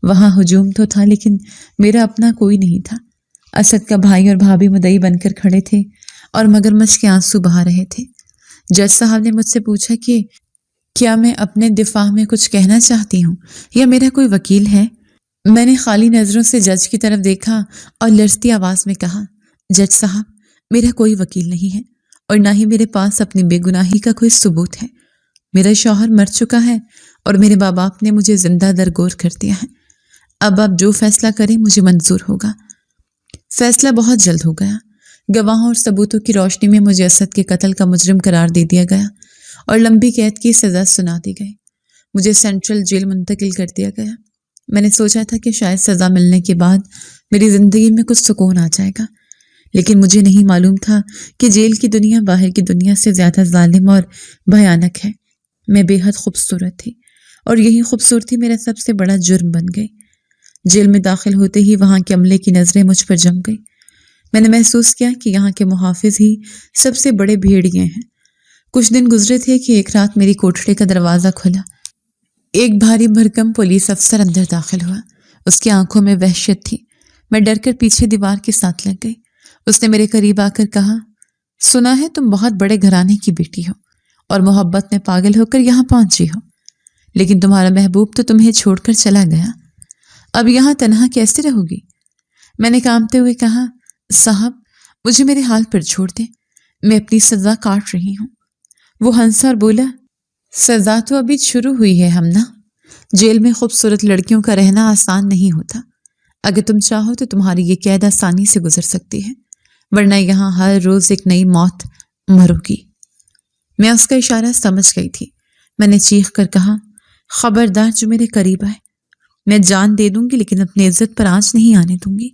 وہاں ہجوم تو تھا لیکن میرا اپنا کوئی نہیں تھا۔ اسد کا بھائی اور بھابھی مدعی بن کر کھڑے تھے اور مگرمچھ کے آنسو بہا رہے تھے۔ جج صاحب نے مجھ سے پوچھا کہ کیا میں اپنے دفاع میں کچھ کہنا چاہتی ہوں یا میرا کوئی وکیل ہے؟ میں نے خالی نظروں سے جج کی طرف دیکھا اور لرزتی آواز میں کہا، جج صاحب، میرا کوئی وکیل نہیں ہے اور نہ ہی میرے پاس اپنی بے گناہی کا کوئی ثبوت ہے۔ میرا شوہر مر چکا ہے اور میرے باپ باپ نے مجھے زندہ درگور کر دیا ہے۔ اب آپ جو فیصلہ کریں مجھے منظور ہوگا۔ فیصلہ بہت جلد ہو گیا۔ گواہوں اور ثبوتوں کی روشنی میں مجھے اسد کے قتل کا مجرم قرار دے دیا گیا اور لمبی قید کی سزا سنا دی گئی۔ مجھے سینٹرل جیل منتقل کر دیا گیا۔ میں نے سوچا تھا کہ شاید سزا ملنے کے بعد میری زندگی میں کچھ سکون آ جائے گا، لیکن مجھے نہیں معلوم تھا کہ جیل کی دنیا باہر کی دنیا سے زیادہ ظالم اور بھیانک ہے۔ میں بے حد خوبصورت تھی اور یہی خوبصورتی میرا سب سے بڑا جرم بن گئی۔ جیل میں داخل ہوتے ہی وہاں کے عملے کی نظریں مجھ پر جم گئی۔ میں نے محسوس کیا کہ یہاں کے محافظ ہی سب سے بڑے بھیڑیے ہیں۔ کچھ دن گزرے تھے کہ ایک رات میری کوٹھڑے کا دروازہ کھلا۔ ایک بھاری بھرکم پولیس افسر اندر داخل ہوا۔ اس کی آنکھوں میں وحشت تھی۔ میں ڈر کر پیچھے دیوار کے ساتھ لگ گئی۔ اس نے میرے قریب آ کر کہا، سنا ہے تم بہت بڑے گھرانے کی بیٹی ہو اور محبت میں پاگل ہو کر یہاں پہنچی ہو، لیکن تمہارا محبوب تو تمہیں چھوڑ کر چلا گیا، اب یہاں تنہا کیسے رہو گی؟ میں نے کانپتے ہوئے کہا، صاحب مجھے میرے حال پر چھوڑ دیں، میں اپنی سزا کاٹ رہی ہوں۔ وہ ہنسا اور بولا، سزا تو ابھی شروع ہوئی ہے ہمنا، جیل میں خوبصورت لڑکیوں کا رہنا آسان نہیں ہوتا، اگر تم چاہو تو تمہاری یہ قید آسانی سے گزر سکتی ہے، ورنہ یہاں ہر روز ایک نئی موت مرو گی۔ میں اس کا اشارہ سمجھ گئی تھی۔ میں نے چیخ کر کہا، خبردار جو میرے قریب آئے، میں جان دے دوں گی لیکن اپنی عزت پر آنچ نہیں آنے دوں گی۔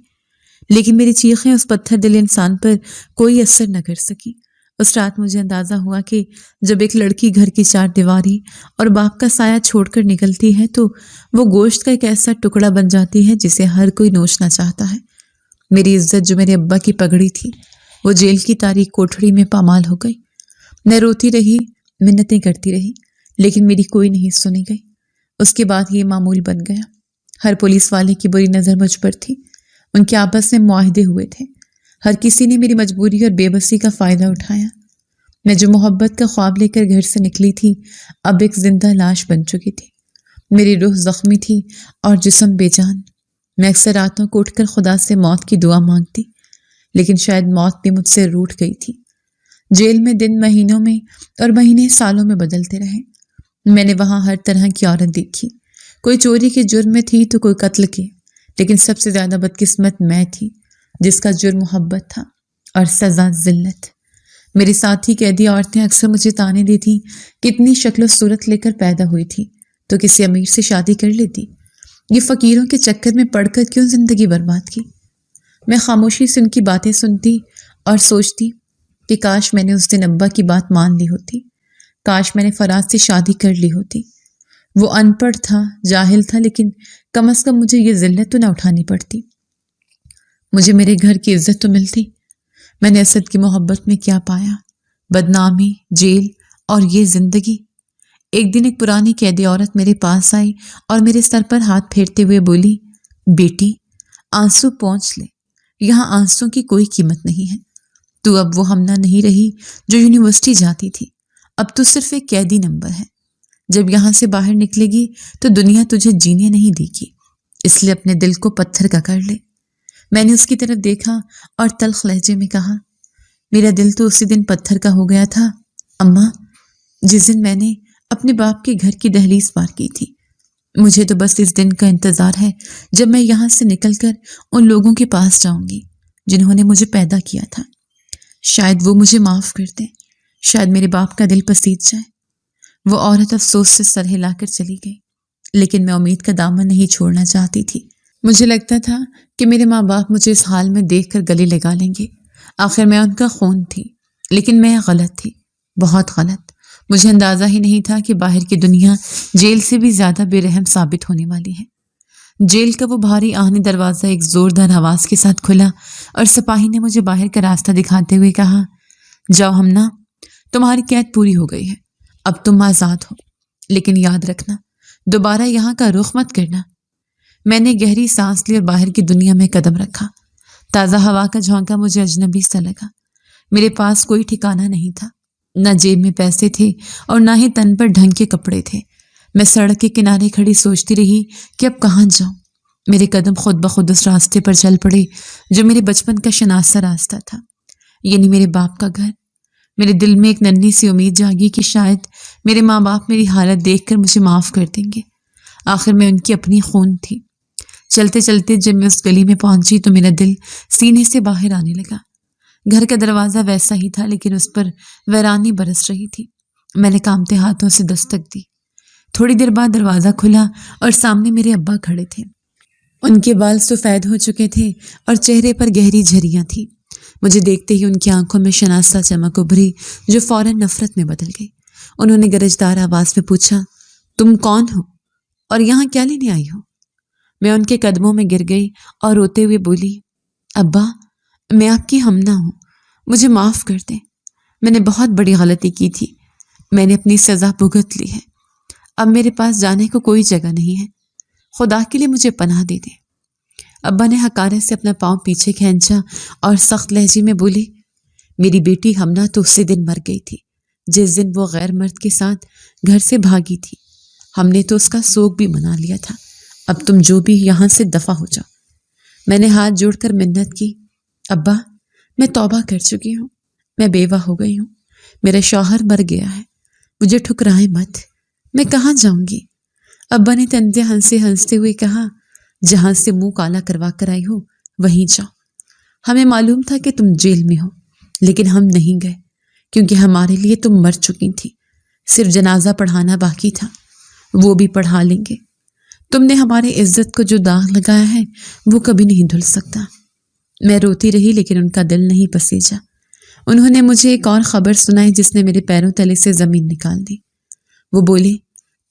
لیکن میری چیخیں اس پتھر دل انسان پر کوئی اثر نہ کر سکی۔ اس رات مجھے اندازہ ہوا کہ جب ایک لڑکی گھر کی چار دیواری اور باپ کا سایہ چھوڑ کر نکلتی ہے تو وہ گوشت کا ایک ایسا ٹکڑا بن جاتی ہے جسے ہر کوئی نوچنا چاہتا ہے۔ میری عزت جو میرے ابا کی پگڑی تھی وہ جیل کی تاریک کوٹھڑی میں پامال ہو گئی۔ میں روتی رہی، منتیں کرتی رہی، لیکن میری کوئی نہیں سنی گئی۔ اس کے بعد یہ معمول بن گیا۔ ہر پولیس والے کی بری نظر مجھ پر تھی۔ ان کے آپس میں معاہدے ہوئے تھے۔ ہر کسی نے میری مجبوری اور بے بسی کا فائدہ اٹھایا۔ میں جو محبت کا خواب لے کر گھر سے نکلی تھی اب ایک زندہ لاش بن چکی تھی۔ میری روح زخمی تھی اور جسم بے جان۔ میں اکثر راتوں کو اٹھ کر خدا سے موت کی دعا مانگتی، لیکن شاید موت بھی مجھ سے روٹھ گئی تھی۔ جیل میں دن مہینوں میں اور مہینے سالوں میں بدلتے رہے۔ میں نے وہاں ہر طرح کی عورت دیکھی، کوئی چوری کے جرم میں تھی تو کوئی قتل کے، لیکن سب سے زیادہ بدقسمت میں تھی جس کا جرم محبت تھا اور سزا ذلت۔ میری ساتھی قیدی عورتیں اکثر مجھے طعنے دیتی کہ اتنی شکل و صورت لے کر پیدا ہوئی تھی تو کسی امیر سے شادی کر لیتی، یہ فقیروں کے چکر میں پڑھ کر کیوں زندگی برباد کی۔ میں خاموشی سے ان کی باتیں سنتی اور سوچتی کہ کاش میں نے اس دن ابا کی بات مان لی ہوتی، کاش میں نے فراز سے شادی کر لی ہوتی۔ وہ ان پڑھ تھا، جاہل تھا، لیکن کم از کم مجھے یہ ذلت تو نہ اٹھانی پڑتی۔ مجھے میرے گھر کی عزت تو ملتی۔ میں نے اسد کی محبت میں کیا پایا؟ بدنامی، جیل اور یہ زندگی۔ ایک دن ایک پرانی قیدی عورت میرے پاس آئی اور میرے سر پر ہاتھ پھیرتے ہوئے بولی، بیٹی آنسو پونچھ لے، یہاں آنسوں کی کوئی قیمت نہیں ہے۔ تو اب وہ ہمنا نہیں رہی جو یونیورسٹی جاتی تھی، اب تو صرف ایک قیدی نمبر ہے۔ جب یہاں سے باہر نکلے گی تو دنیا تجھے جینے نہیں دے گی، اس لیے اپنے دل کو پتھر کا کر لے۔ میں نے اس کی طرف دیکھا اور تلخ لہجے میں کہا، میرا دل تو اسی دن پتھر کا ہو گیا تھا اماں، جس دن میں نے اپنے باپ کے گھر کی دہلیز پار کی تھی۔ مجھے تو بس اس دن کا انتظار ہے جب میں یہاں سے نکل کر ان لوگوں کے پاس جاؤں گی جنہوں نے مجھے پیدا کیا تھا۔ شاید وہ مجھے معاف کر دیں، شاید میرے باپ کا دل پسیج جائے۔ وہ عورت افسوس سے سر ہلا کر چلی گئی، لیکن میں امید کا دامن نہیں چھوڑنا چاہتی تھی۔ مجھے لگتا تھا کہ میرے ماں باپ مجھے اس حال میں دیکھ کر گلے لگا لیں گے۔ آخر میں ان کا خون تھی، لیکن میں غلط تھی، بہت غلط۔ مجھے اندازہ ہی نہیں تھا کہ باہر کی دنیا جیل سے بھی زیادہ بے رحم ثابت ہونے والی ہے۔ جیل کا وہ بھاری آہنی دروازہ ایک زوردار آواز کے ساتھ کھلا اور سپاہی نے مجھے باہر کا راستہ دکھاتے ہوئے کہا، جاؤ ہمنا، تمہاری قید پوری ہو گئی ہے، اب تم آزاد ہو، لیکن یاد رکھنا دوبارہ یہاں کا رخ مت کرنا۔ میں نے گہری سانس لی اور باہر کی دنیا میں قدم رکھا۔ تازہ ہوا کا جھونکا مجھے اجنبی سا لگا۔ میرے پاس کوئی ٹھکانہ نہیں تھا، نہ جیب میں پیسے تھے اور نہ ہی تن پر ڈھنگ کے کپڑے تھے۔ میں سڑک کے کنارے کھڑی سوچتی رہی کہ اب کہاں جاؤں۔ میرے قدم خود بخود اس راستے پر چل پڑے جو میرے بچپن کا شناسا راستہ تھا، یعنی میرے باپ کا گھر۔ میرے دل میں ایک ننھی سی امید جاگی کہ شاید میرے ماں باپ میری حالت دیکھ کر مجھے معاف کر دیں گے۔ آخر میں ان کی اپنی خون تھی۔ چلتے چلتے جب میں اس گلی میں پہنچی تو میرا دل سینے سے باہر آنے لگا۔ گھر کا دروازہ ویسا ہی تھا، لیکن اس پر ویرانی برس رہی تھی۔ میں نے کانپتے ہاتھوں سے دستک دی۔ تھوڑی دیر بعد دروازہ کھلا اور سامنے میرے ابا کھڑے تھے۔ ان کے بال سفید ہو چکے تھے اور چہرے پر گہری جھریاں تھیں۔ مجھے دیکھتے ہی ان کی آنکھوں میں شناسا چمک ابھری جو فوراً نفرت میں بدل گئی۔ انہوں نے گرجدار آواز میں پوچھا، تم کون ہو اور یہاں کیا لینے آئی ہو؟ میں ان کے قدموں میں گر گئی اور روتے ہوئے بولی، ابا میں آپ کی ہمنا ہوں، مجھے معاف کر دیں، میں نے بہت بڑی غلطی کی تھی، میں نے اپنی سزا بھگت لی ہے، اب میرے پاس جانے کو کوئی جگہ نہیں ہے، خدا کے لیے مجھے پناہ دے دیں۔ ابا نے حقارت سے اپنا پاؤں پیچھے کھینچا اور سخت لہجے میں بولے، میری بیٹی ہمنا تو اسی دن مر گئی تھی جس دن وہ غیر مرد کے ساتھ گھر سے بھاگی تھی، ہم نے تو اس کا سوگ بھی منا لیا تھا، اب تم جو بھی یہاں سے دفع ہو جاؤ۔ میں نے ہاتھ جوڑ کر منت کی، ابا میں توبہ کر چکی ہوں، میں بیوہ ہو گئی ہوں، میرا شوہر مر گیا ہے، مجھے ٹھکرائیں مت، میں کہاں جاؤں گی؟ ابا نے طنزے ہنستے ہوئے کہا، جہاں سے منہ کالا کروا کر آئی ہو وہیں جاؤ۔ ہمیں معلوم تھا کہ تم جیل میں ہو، لیکن ہم نہیں گئے کیونکہ ہمارے لیے تم مر چکی تھی، صرف جنازہ پڑھانا باقی تھا، وہ بھی پڑھا لیں گے۔ تم نے ہمارے عزت کو جو داغ لگایا ہے وہ کبھی نہیں دھل سکتا۔ میں روتی رہی لیکن ان کا دل نہیں پسیجا۔ انہوں نے مجھے ایک اور خبر سنائی جس نے میرے پیروں تلے سے زمین نکال دی۔ وہ بولے،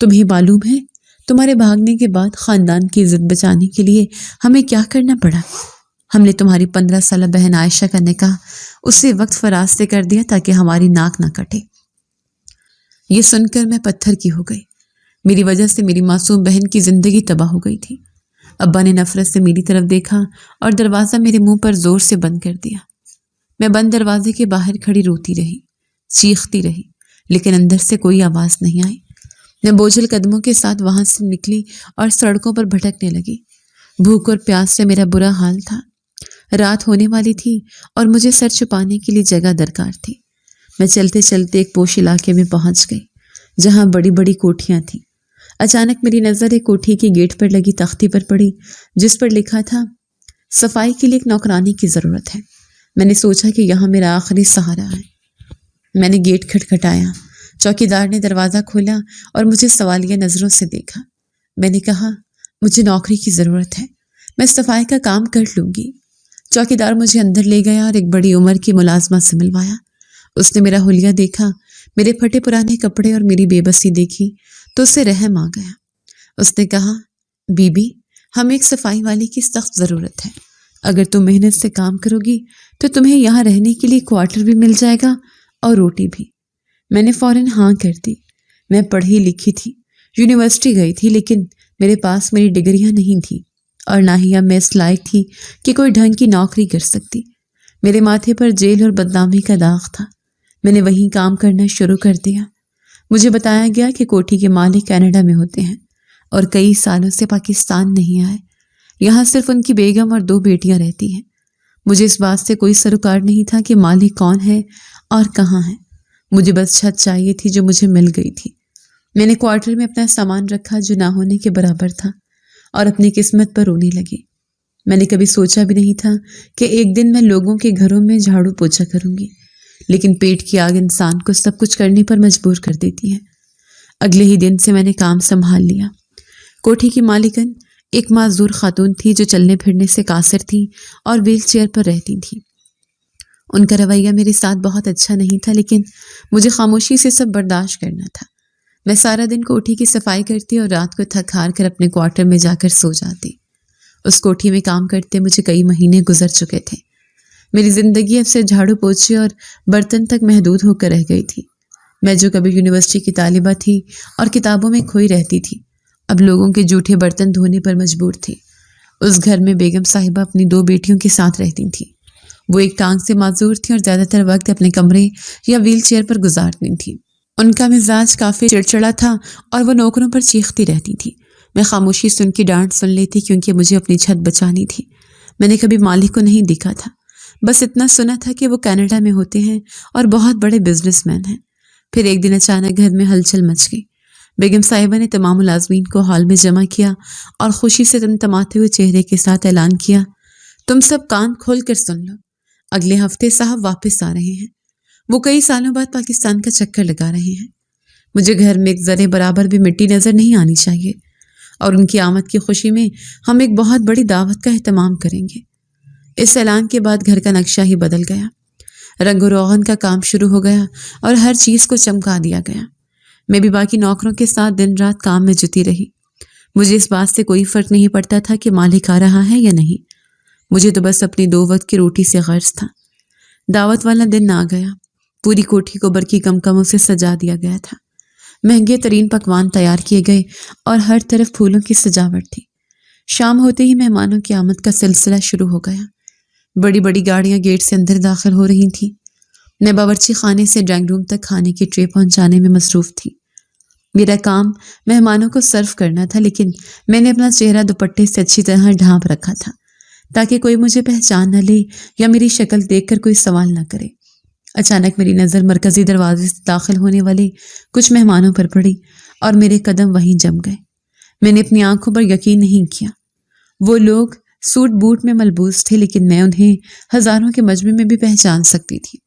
تمہیں معلوم ہے تمہارے بھاگنے کے بعد خاندان کی عزت بچانے کے لیے ہمیں کیا کرنا پڑا؟ ہم نے تمہاری 15 سالہ بہن عائشہ کا نکاح اسی وقت فراز سے کر دیا تاکہ ہماری ناک نہ کٹے۔ یہ سن کر میں پتھر کی ہو گئی۔ میری وجہ سے میری معصوم بہن کی زندگی تباہ ہو گئی تھی۔ ابا نے نفرت سے میری طرف دیکھا اور دروازہ میرے منہ پر زور سے بند کر دیا۔ میں بند دروازے کے باہر کھڑی روتی رہی، چیختی رہی، لیکن اندر سے کوئی آواز نہیں آئی۔ میں بوجھل قدموں کے ساتھ وہاں سے نکلی اور سڑکوں پر بھٹکنے لگی۔ بھوک اور پیاس سے میرا برا حال تھا۔ رات ہونے والی تھی اور مجھے سر چھپانے کے لیے جگہ درکار تھی۔ میں چلتے چلتے ایک پوش علاقے میں پہنچ گئی جہاں بڑی بڑی کوٹھیاں تھیں۔ اچانک میری نظر ایک کوٹھی کی گیٹ پر لگی تختی پر پڑی جس پر لکھا تھا، صفائی کے لیے ایک نوکرانی کی ضرورت ہے۔ میں نے سوچا کہ یہاں میرا آخری سہارا ہے۔ میں نے گیٹ کھٹکھٹایا۔ چوکیدار نے دروازہ کھولا اور مجھے سوالیہ نظروں سے دیکھا۔ میں نے کہا، مجھے نوکری کی ضرورت ہے، میں صفائی کا کام کر لوں گی۔ چوکیدار مجھے اندر لے گیا اور ایک بڑی عمر کی ملازمہ سے ملوایا۔ اس نے میرا حلیہ دیکھا، میرے پھٹے پرانے کپڑے اور میری بے بسی دیکھی تو اسے رحم آ گیا۔ اس نے کہا، بی بی، ہمیں ایک صفائی والے کی سخت ضرورت ہے۔ اگر تم محنت سے کام کرو گی تو تمہیں یہاں رہنے کے لیے کوارٹر بھی مل جائے گا اور روٹی بھی۔ میں نے فوراً ہاں کر دی۔ میں پڑھی لکھی تھی، یونیورسٹی گئی تھی، لیکن میرے پاس میری ڈگریاں نہیں تھیں اور نہ ہی اب میں اس لائق تھی کہ کوئی ڈھنگ کی نوکری کر سکتی۔ میرے ماتھے پر جیل اور بدنامی کا داغ تھا۔ میں نے وہیں کام کرنا شروع کر دیا۔ مجھے بتایا گیا کہ کوٹھی کے مالک کینیڈا میں ہوتے ہیں اور کئی سالوں سے پاکستان نہیں آئے۔ یہاں صرف ان کی بیگم اور 2 بیٹیاں رہتی ہیں۔ مجھے اس بات سے کوئی سروکار نہیں تھا کہ مالک کون ہے اور کہاں ہے۔ مجھے بس چھت چاہیے تھی جو مجھے مل گئی تھی۔ میں نے کوارٹر میں اپنا سامان رکھا جو نہ ہونے کے برابر تھا اور اپنی قسمت پر رونے لگی۔ میں نے کبھی سوچا بھی نہیں تھا کہ ایک دن میں لوگوں کے گھروں میں جھاڑو پوچھا کروں گی، لیکن پیٹ کی آگ انسان کو سب کچھ کرنے پر مجبور کر دیتی ہے۔ اگلے ہی دن سے میں نے کام سنبھال لیا۔ کوٹھی کی مالکن ایک معذور خاتون تھی جو چلنے پھرنے سے قاصر تھی اور ویل چیئر پر رہتی تھی۔ ان کا رویہ میرے ساتھ بہت اچھا نہیں تھا، لیکن مجھے خاموشی سے سب برداشت کرنا تھا۔ میں سارا دن کوٹھی کی صفائی کرتی اور رات کو تھک ہار کر اپنے کوارٹر میں جا کر سو جاتی۔ اس کوٹھی میں کام کرتے مجھے کئی مہینے گزر چکے تھے۔ میری زندگی اب سے جھاڑو پوچھے اور برتن تک محدود ہو کر رہ گئی تھی۔ میں جو کبھی یونیورسٹی کی طالبہ تھی اور کتابوں میں کھوئی رہتی تھی، اب لوگوں کے جھوٹے برتن دھونے پر مجبور تھی۔ اس گھر میں بیگم صاحبہ اپنی 2 بیٹیوں کے ساتھ رہتی تھیں۔ وہ ایک ٹانگ سے معذور تھیں اور زیادہ تر وقت اپنے کمرے یا ویل چیئر پر گزارتی تھیں۔ ان کا مزاج کافی چڑچڑا تھا اور وہ نوکروں پر چیختی رہتی تھی۔ میں خاموشی سے ان کی ڈانٹ سن لیتی کیونکہ مجھے اپنی چھت بچانی تھی۔ میں نے کبھی مالک کو نہیں دیکھا تھا، بس اتنا سنا تھا کہ وہ کینیڈا میں ہوتے ہیں اور بہت بڑے بزنس مین ہیں۔ پھر ایک دن اچانک گھر میں ہلچل مچ گئی۔ بیگم صاحبہ نے تمام ملازمین کو ہال میں جمع کیا اور خوشی سے تمتماتے ہوئے چہرے کے ساتھ اعلان کیا، تم سب کان کھول کر سن لو، اگلے ہفتے صاحب واپس آ رہے ہیں۔ وہ کئی سالوں بعد پاکستان کا چکر لگا رہے ہیں۔ مجھے گھر میں ایک ذرے برابر بھی مٹی نظر نہیں آنی چاہیے، اور ان کی آمد کی خوشی میں ہم ایک بہت بڑی دعوت کا اہتمام کریں گے۔ اس اعلان کے بعد گھر کا نقشہ ہی بدل گیا۔ رنگ و روغن کا کام شروع ہو گیا اور ہر چیز کو چمکا دیا گیا۔ میں بھی باقی نوکروں کے ساتھ دن رات کام میں جٹی رہی۔ مجھے اس بات سے کوئی فرق نہیں پڑتا تھا کہ مالک آ رہا ہے یا نہیں، مجھے تو بس اپنی 2 وقت کی روٹی سے غرض تھا۔ دعوت والا دن آ گیا۔ پوری کوٹھی کو برقی کمکموں سے سجا دیا گیا تھا۔ مہنگے ترین پکوان تیار کیے گئے اور ہر طرف پھولوں کی سجاوٹ تھی۔ شام ہوتے ہی مہمانوں کی آمد کا سلسلہ شروع ہو گیا۔ بڑی بڑی گاڑیاں گیٹ سے اندر داخل ہو رہی تھیں۔ میں باورچی خانے سے ڈرائنگ روم تک کھانے کی ٹرے پہنچانے میں مصروف تھی۔ میرا کام مہمانوں کو سرو کرنا تھا، لیکن میں نے اپنا چہرہ دوپٹے سے اچھی طرح ڈھانپ رکھا تھا تاکہ کوئی مجھے پہچان نہ لے یا میری شکل دیکھ کر کوئی سوال نہ کرے۔ اچانک میری نظر مرکزی دروازے سے داخل ہونے والے کچھ مہمانوں پر پڑی اور میرے قدم وہیں جم گئے۔ میں نے اپنی آنکھوں پر یقین نہیں کیا۔ وہ لوگ سوٹ بوٹ میں ملبوس تھے، لیکن میں انہیں ہزاروں کے مجمع میں بھی پہچان سکتی تھی۔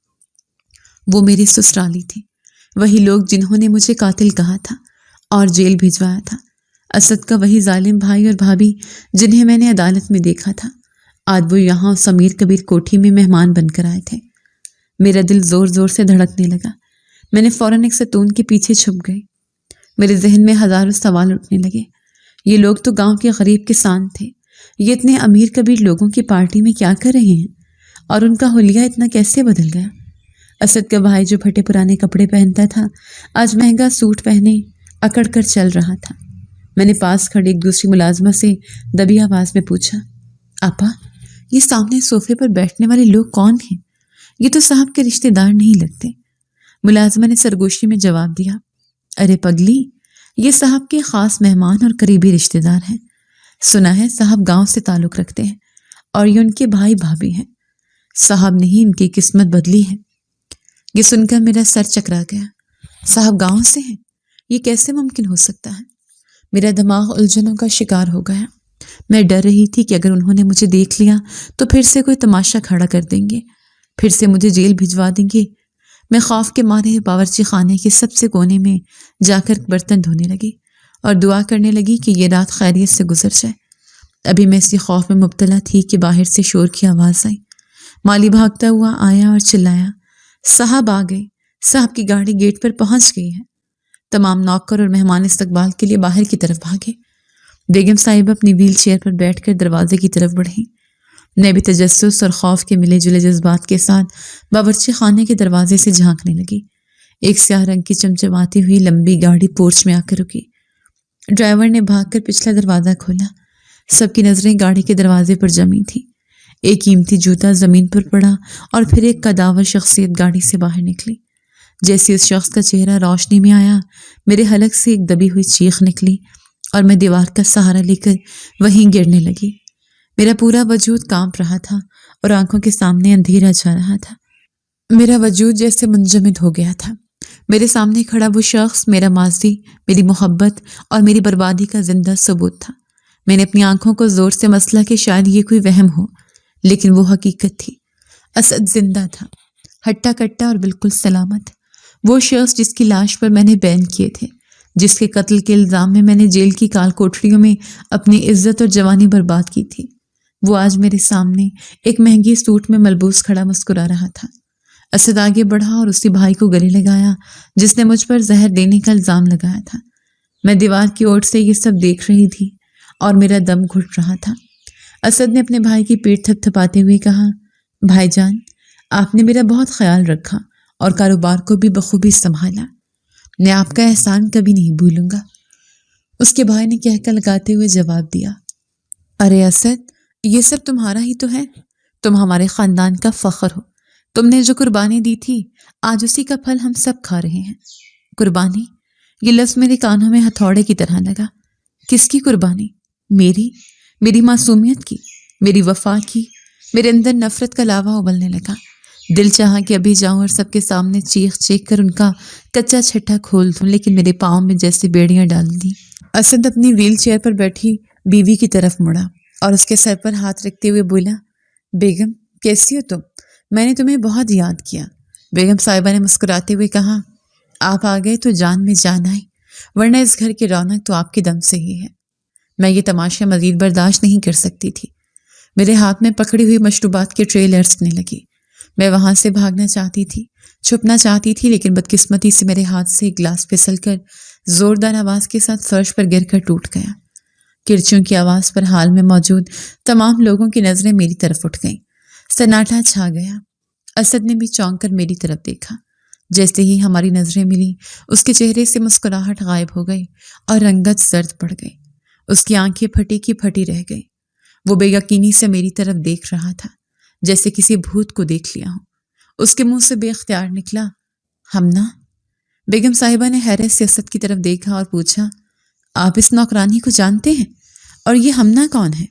وہ میرے سسرالی تھے، وہی لوگ جنہوں نے مجھے قاتل کہا تھا اور جیل بھجوایا تھا۔ اسد کا وہی ظالم بھائی اور بھابھی جنہیں میں نے عدالت میں دیکھا تھا، آج وہ یہاں سمیر کبیر کوٹھی میں مہمان بن کر آئے تھے۔ میرا دل زور زور سے دھڑکنے لگا۔ میں نے فوراً ایک ستون کے پیچھے چھپ گئی۔ میرے ذہن میں ہزاروں سوال اٹھنے لگے۔ یہ لوگ تو گاؤں کے غریب کسان تھے، یہ اتنے امیر کبیر لوگوں کی پارٹی میں کیا کر رہے ہیں؟ اور ان کا حلیہ اتنا کیسے بدل گیا؟ اسد کا بھائی جو پھٹے پرانے کپڑے پہنتا تھا آج مہنگا سوٹ پہنے اکڑ کر چل رہا تھا۔ میں نے پاس کھڑی ایک دوسری ملازمہ سے دبی آواز میں پوچھا، آپا یہ سامنے صوفے پر بیٹھنے والے لوگ کون ہیں؟ یہ تو صاحب کے رشتہ دار نہیں لگتے۔ ملازمہ نے سرگوشی میں جواب دیا، ارے پگلی، یہ صاحب کے خاص مہمان اور قریبی رشتہ دار ہیں۔ سنا ہے صاحب گاؤں سے تعلق رکھتے ہیں اور یہ ان کے بھائی بھابھی ہیں۔ صاحب نے ہی ان کی قسمت بدلی ہے۔ یہ سن کر میرا سر چکرا گیا۔ صاحب گاؤں سے ہیں؟ یہ کیسے ممکن ہو سکتا ہے؟ میرا دماغ الجھنوں کا شکار ہو گیا۔ میں ڈر رہی تھی کہ اگر انہوں نے مجھے دیکھ لیا تو پھر سے کوئی تماشا کھڑا کر دیں گے، پھر سے مجھے جیل بھجوا دیں گے۔ میں خوف کے مارے باورچی خانے کے سب سے کونے میں جا کر برتن دھونے لگی اور دعا کرنے لگی کہ یہ رات خیریت سے گزر جائے۔ ابھی میں اسی خوف میں مبتلا تھی کہ باہر سے شور کی آواز آئی۔ مالی بھاگتا ہوا آیا اور چلایا، صاحب آ گئے، صاحب کی گاڑی گیٹ پر پہنچ گئی ہے۔ تمام نوکر اور مہمان استقبال کے لیے باہر کی طرف بھاگے۔ بیگم صاحبہ اپنی ویل چیئر پر بیٹھ کر دروازے کی طرف بڑھی۔ میں بھی تجسس اور خوف کے ملے جلے جذبات کے ساتھ باورچی خانے کے دروازے سے جھانکنے لگی۔ ایک سیاہ رنگ کی چمچماتی ہوئی لمبی گاڑی پورچ میں آ کر رکی۔ ڈرائیور نے بھاگ کر پچھلا دروازہ کھولا۔ سب کی نظریں گاڑی کے دروازے پر جمی تھیں۔ ایک قیمتی جوتا زمین پر پڑا اور پھر ایک قداور شخصیت گاڑی سے باہر نکلی۔ جیسے اس شخص کا چہرہ روشنی میں آیا، میرے حلق سے ایک دبی ہوئی چیخ نکلی اور میں دیوار کا سہارا لے کر وہیں گرنے لگی۔ میرا پورا وجود کانپ رہا تھا اور آنکھوں کے سامنے اندھیرا چھا رہا تھا۔ میرا وجود جیسے منجمد ہو گیا تھا۔ میرے سامنے کھڑا وہ شخص میرا ماضی، میری محبت اور میری بربادی کا زندہ ثبوت تھا۔ میں نے اپنی آنکھوں کو زور سے مسلا کہ شاید یہ کوئی وہم ہو، لیکن وہ حقیقت تھی۔ اسد زندہ تھا، ہٹا کٹا اور بالکل سلامت۔ وہ شخص جس کی لاش پر میں نے بین کیے تھے، جس کے قتل کے الزام میں نے جیل کی کال کوٹریوں میں اپنی عزت اور جوانی برباد کی تھی، وہ آج میرے سامنے ایک مہنگی سوٹ میں ملبوس کھڑا مسکرا رہا تھا۔ اسد آگے بڑھا اور اسی بھائی کو گلے لگایا جس نے مجھ پر زہر دینے کا الزام لگایا تھا۔ میں دیوار کی اوٹ سے یہ سب دیکھ رہی تھی اور میرا دم گھٹ رہا تھا۔ اسد نے اپنے بھائی کی پیٹھ تھپ تھپاتے ہوئے کہا، بھائی جان، آپ نے میرا بہت خیال رکھا اور کاروبار کو بھی بخوبی سنبھالا۔ میں آپ کا احسان کبھی نہیں بھولوں گا۔ اس کے بھائی نے کہکا لگاتے ہوئے جواب دیا، ارے اسد، یہ سب تمہارا ہی تو ہے، تم ہمارے خاندان کا فخر ہو۔ تم نے جو قربانی دی تھی آج اسی کا پھل ہم سب کھا رہے ہیں۔ قربانی، یہ لفظ میرے کانوں میں ہتھوڑے کی طرح لگا۔ کس کی قربانی؟ میری معصومیت کی، میری وفا کی۔ میرے اندر نفرت کا لاوا ابلنے لگا۔ دل چاہا کہ ابھی جاؤں اور سب کے سامنے چیخ چیخ کر ان کا کچا چھٹا کھول دوں، لیکن میرے پاؤں میں جیسے بیڑیاں ڈال دیں۔ اسد اپنی ویل چیئر پر بیٹھی بیوی کی طرف مڑا اور اس کے سر پر ہاتھ رکھتے ہوئے بولا، بیگم کیسی ہو تم؟ میں نے تمہیں بہت یاد کیا۔ بیگم صاحبہ نے مسکراتے ہوئے کہا، آپ آ گئے تو جان میں جان آئی، ورنہ اس گھر کی رونق تو آپ کے دم سے ہی ہے۔ میں یہ تماشا مزید برداشت نہیں کر سکتی تھی۔ میرے ہاتھ میں پکڑی ہوئی مشروبات کے ٹرے لرزنے لگی۔ میں وہاں سے بھاگنا چاہتی تھی، چھپنا چاہتی تھی، لیکن بدقسمتی سے میرے ہاتھ سے ایک گلاس پھسل کر زوردار آواز کے ساتھ فرش پر گر کر ٹوٹ گیا۔ کرچیوں کی آواز پر حال میں موجود تمام لوگوں کی نظریں میری طرف اٹھ گئیں۔ سناٹا چھا گیا۔ اسد نے بھی چونک کر میری طرف دیکھا۔ جیسے ہی ہماری نظریں ملی، اس کے چہرے سے مسکراہٹ غائب ہو گئی اور رنگت زرد پڑ گئی۔ اس کی آنکھیں پھٹی کی پھٹی رہ گئی۔ وہ بے یقینی سے میری طرف دیکھ رہا تھا، جیسے کسی بھوت کو دیکھ لیا ہوں۔ اس کے منہ سے بے اختیار نکلا، ہمنا۔ بیگم صاحبہ نے حیرت سے اسد کی طرف دیکھا اور پوچھا، آپ اس نوکرانی کو جانتے ہیں؟ اور یہ ہمنا کون ہے؟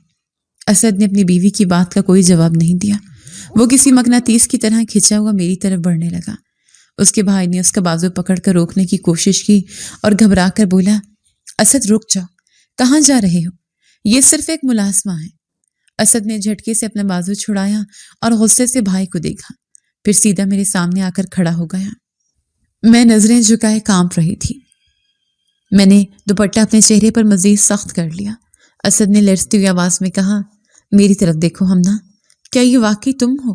اسد نے اپنی بیوی کی بات کا کوئی جواب نہیں دیا۔ وہ کسی مغناطیس کی طرح کھنچا ہوا میری طرف بڑھنے لگا۔ اس کے بھائی نے اس کا بازو پکڑ کر روکنے کی کوشش کی اور گھبرا کر بولا، اسد رک جاؤ، کہاں جا رہے ہو؟ یہ صرف ایک ملازمہ ہے۔ اسد نے جھٹکے سے اپنا بازو چھڑایا اور غصے سے بھائی کو دیکھا، پھر سیدھا میرے سامنے آ کر کھڑا ہو گیا۔ میں نظریں جھکائے کانپ رہی تھی۔ میں نے دوپٹہ اپنے چہرے پر مزید سخت کر لیا۔ اسد نے لرزتی ہوئی آواز میں کہا، میری طرف دیکھو ہمنا، کیا یہ واقعی تم ہو؟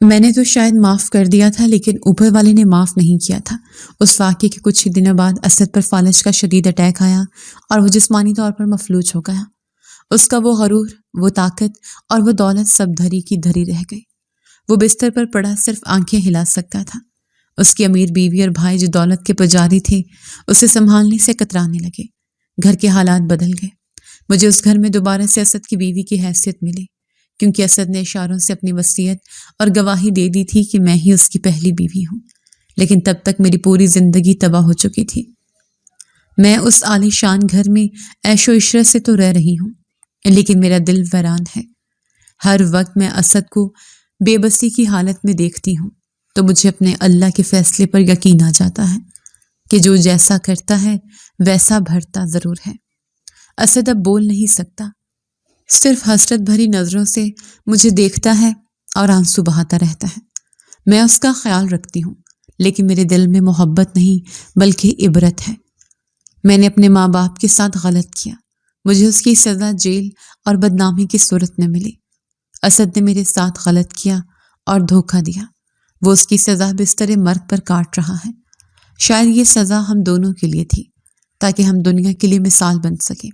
میں نے تو شاید معاف کر دیا تھا، لیکن اوپر والے نے معاف نہیں کیا تھا۔ اس واقعے کے کچھ ہی دنوں بعد اسد پر فالج کا شدید اٹیک آیا اور وہ جسمانی طور پر مفلوج ہو گیا۔ اس کا وہ غرور، وہ طاقت اور وہ دولت سب دھری کی دھری رہ گئی۔ وہ بستر پر پڑا صرف آنکھیں ہلا سکتا تھا۔ اس کی امیر بیوی اور بھائی جو دولت کے پجاری تھے اسے سنبھالنے سے کترانے لگے۔ گھر کے حالات بدل گئے۔ مجھے اس گھر میں دوبارہ سے اسد کی بیوی کی حیثیت ملی، کیونکہ اسد نے اشاروں سے اپنی وصیت اور گواہی دے دی تھی کہ میں ہی اس کی پہلی بیوی ہوں، لیکن تب تک میری پوری زندگی تباہ ہو چکی تھی۔ میں اس عالی شان گھر میں عیش و عشرت سے تو رہ رہی ہوں، لیکن میرا دل ویران ہے۔ ہر وقت میں اسد کو بے بسی کی حالت میں دیکھتی ہوں تو مجھے اپنے اللہ کے فیصلے پر یقین آ جاتا ہے کہ جو جیسا کرتا ہے ویسا بھرتا ضرور ہے۔ اسد اب بول نہیں سکتا، صرف حسرت بھری نظروں سے مجھے دیکھتا ہے اور آنسو بہاتا رہتا ہے۔ میں اس کا خیال رکھتی ہوں، لیکن میرے دل میں محبت نہیں بلکہ عبرت ہے۔ میں نے اپنے ماں باپ کے ساتھ غلط کیا، مجھے اس کی سزا جیل اور بدنامی کی صورت میں ملی۔ اسد نے میرے ساتھ غلط کیا اور دھوکہ دیا، وہ اس کی سزا بستر مرگ پر کاٹ رہا ہے۔ شاید یہ سزا ہم دونوں کے لیے تھی تاکہ ہم دنیا کے لیے مثال بن سکیں۔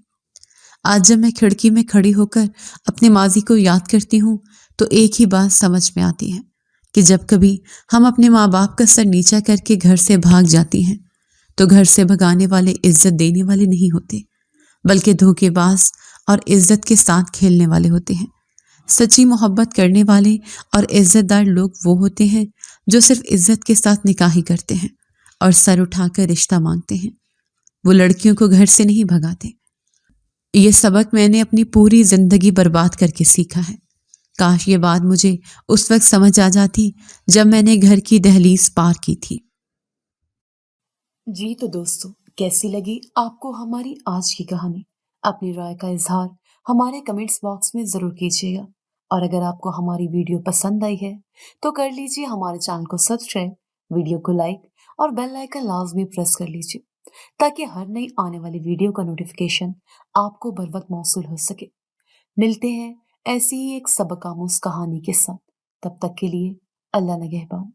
آج جب میں کھڑکی میں کھڑی ہو کر اپنے ماضی کو یاد کرتی ہوں تو ایک ہی بات سمجھ میں آتی ہے کہ جب کبھی ہم اپنے ماں باپ کا سر نیچا کر کے گھر سے بھاگ جاتی ہیں تو گھر سے بھگانے والے عزت دینے والے نہیں ہوتے، بلکہ دھوکے باز اور عزت کے ساتھ کھیلنے والے ہوتے ہیں۔ سچی محبت کرنے والے اور عزت دار لوگ وہ ہوتے ہیں جو صرف عزت کے ساتھ نکاحی کرتے ہیں اور سر اٹھا کر رشتہ مانگتے ہیں۔ وہ لڑکیوں کو گھر سے نہیں بھگاتے۔ یہ سبق میں نے اپنی پوری زندگی برباد کر کے سیکھا ہے۔ کاش یہ بات مجھے اس وقت سمجھ آ جاتی جب میں نے گھر کی دہلیز پار کی تھی۔ جی تو دوستو، کیسی لگی آپ کو ہماری آج کی کہانی؟ اپنی رائے کا اظہار ہمارے کمنٹس باکس میں ضرور کیجیے گا، اور اگر آپ کو ہماری ویڈیو پسند آئی ہے تو کر لیجیے ہمارے چینل کو سبسکرائب، ویڈیو کو لائک اور بیل آئیکن لازمی پریس کر لیجیے تاکہ ہر نئی آنے والی ویڈیو کا نوٹیفیکیشن آپ کو بر وقت موصول ہو سکے۔ ملتے ہیں ایسی ہی ایک سبق آموز کہانی کے ساتھ، تب تک کے لیے اللہ نگہبان۔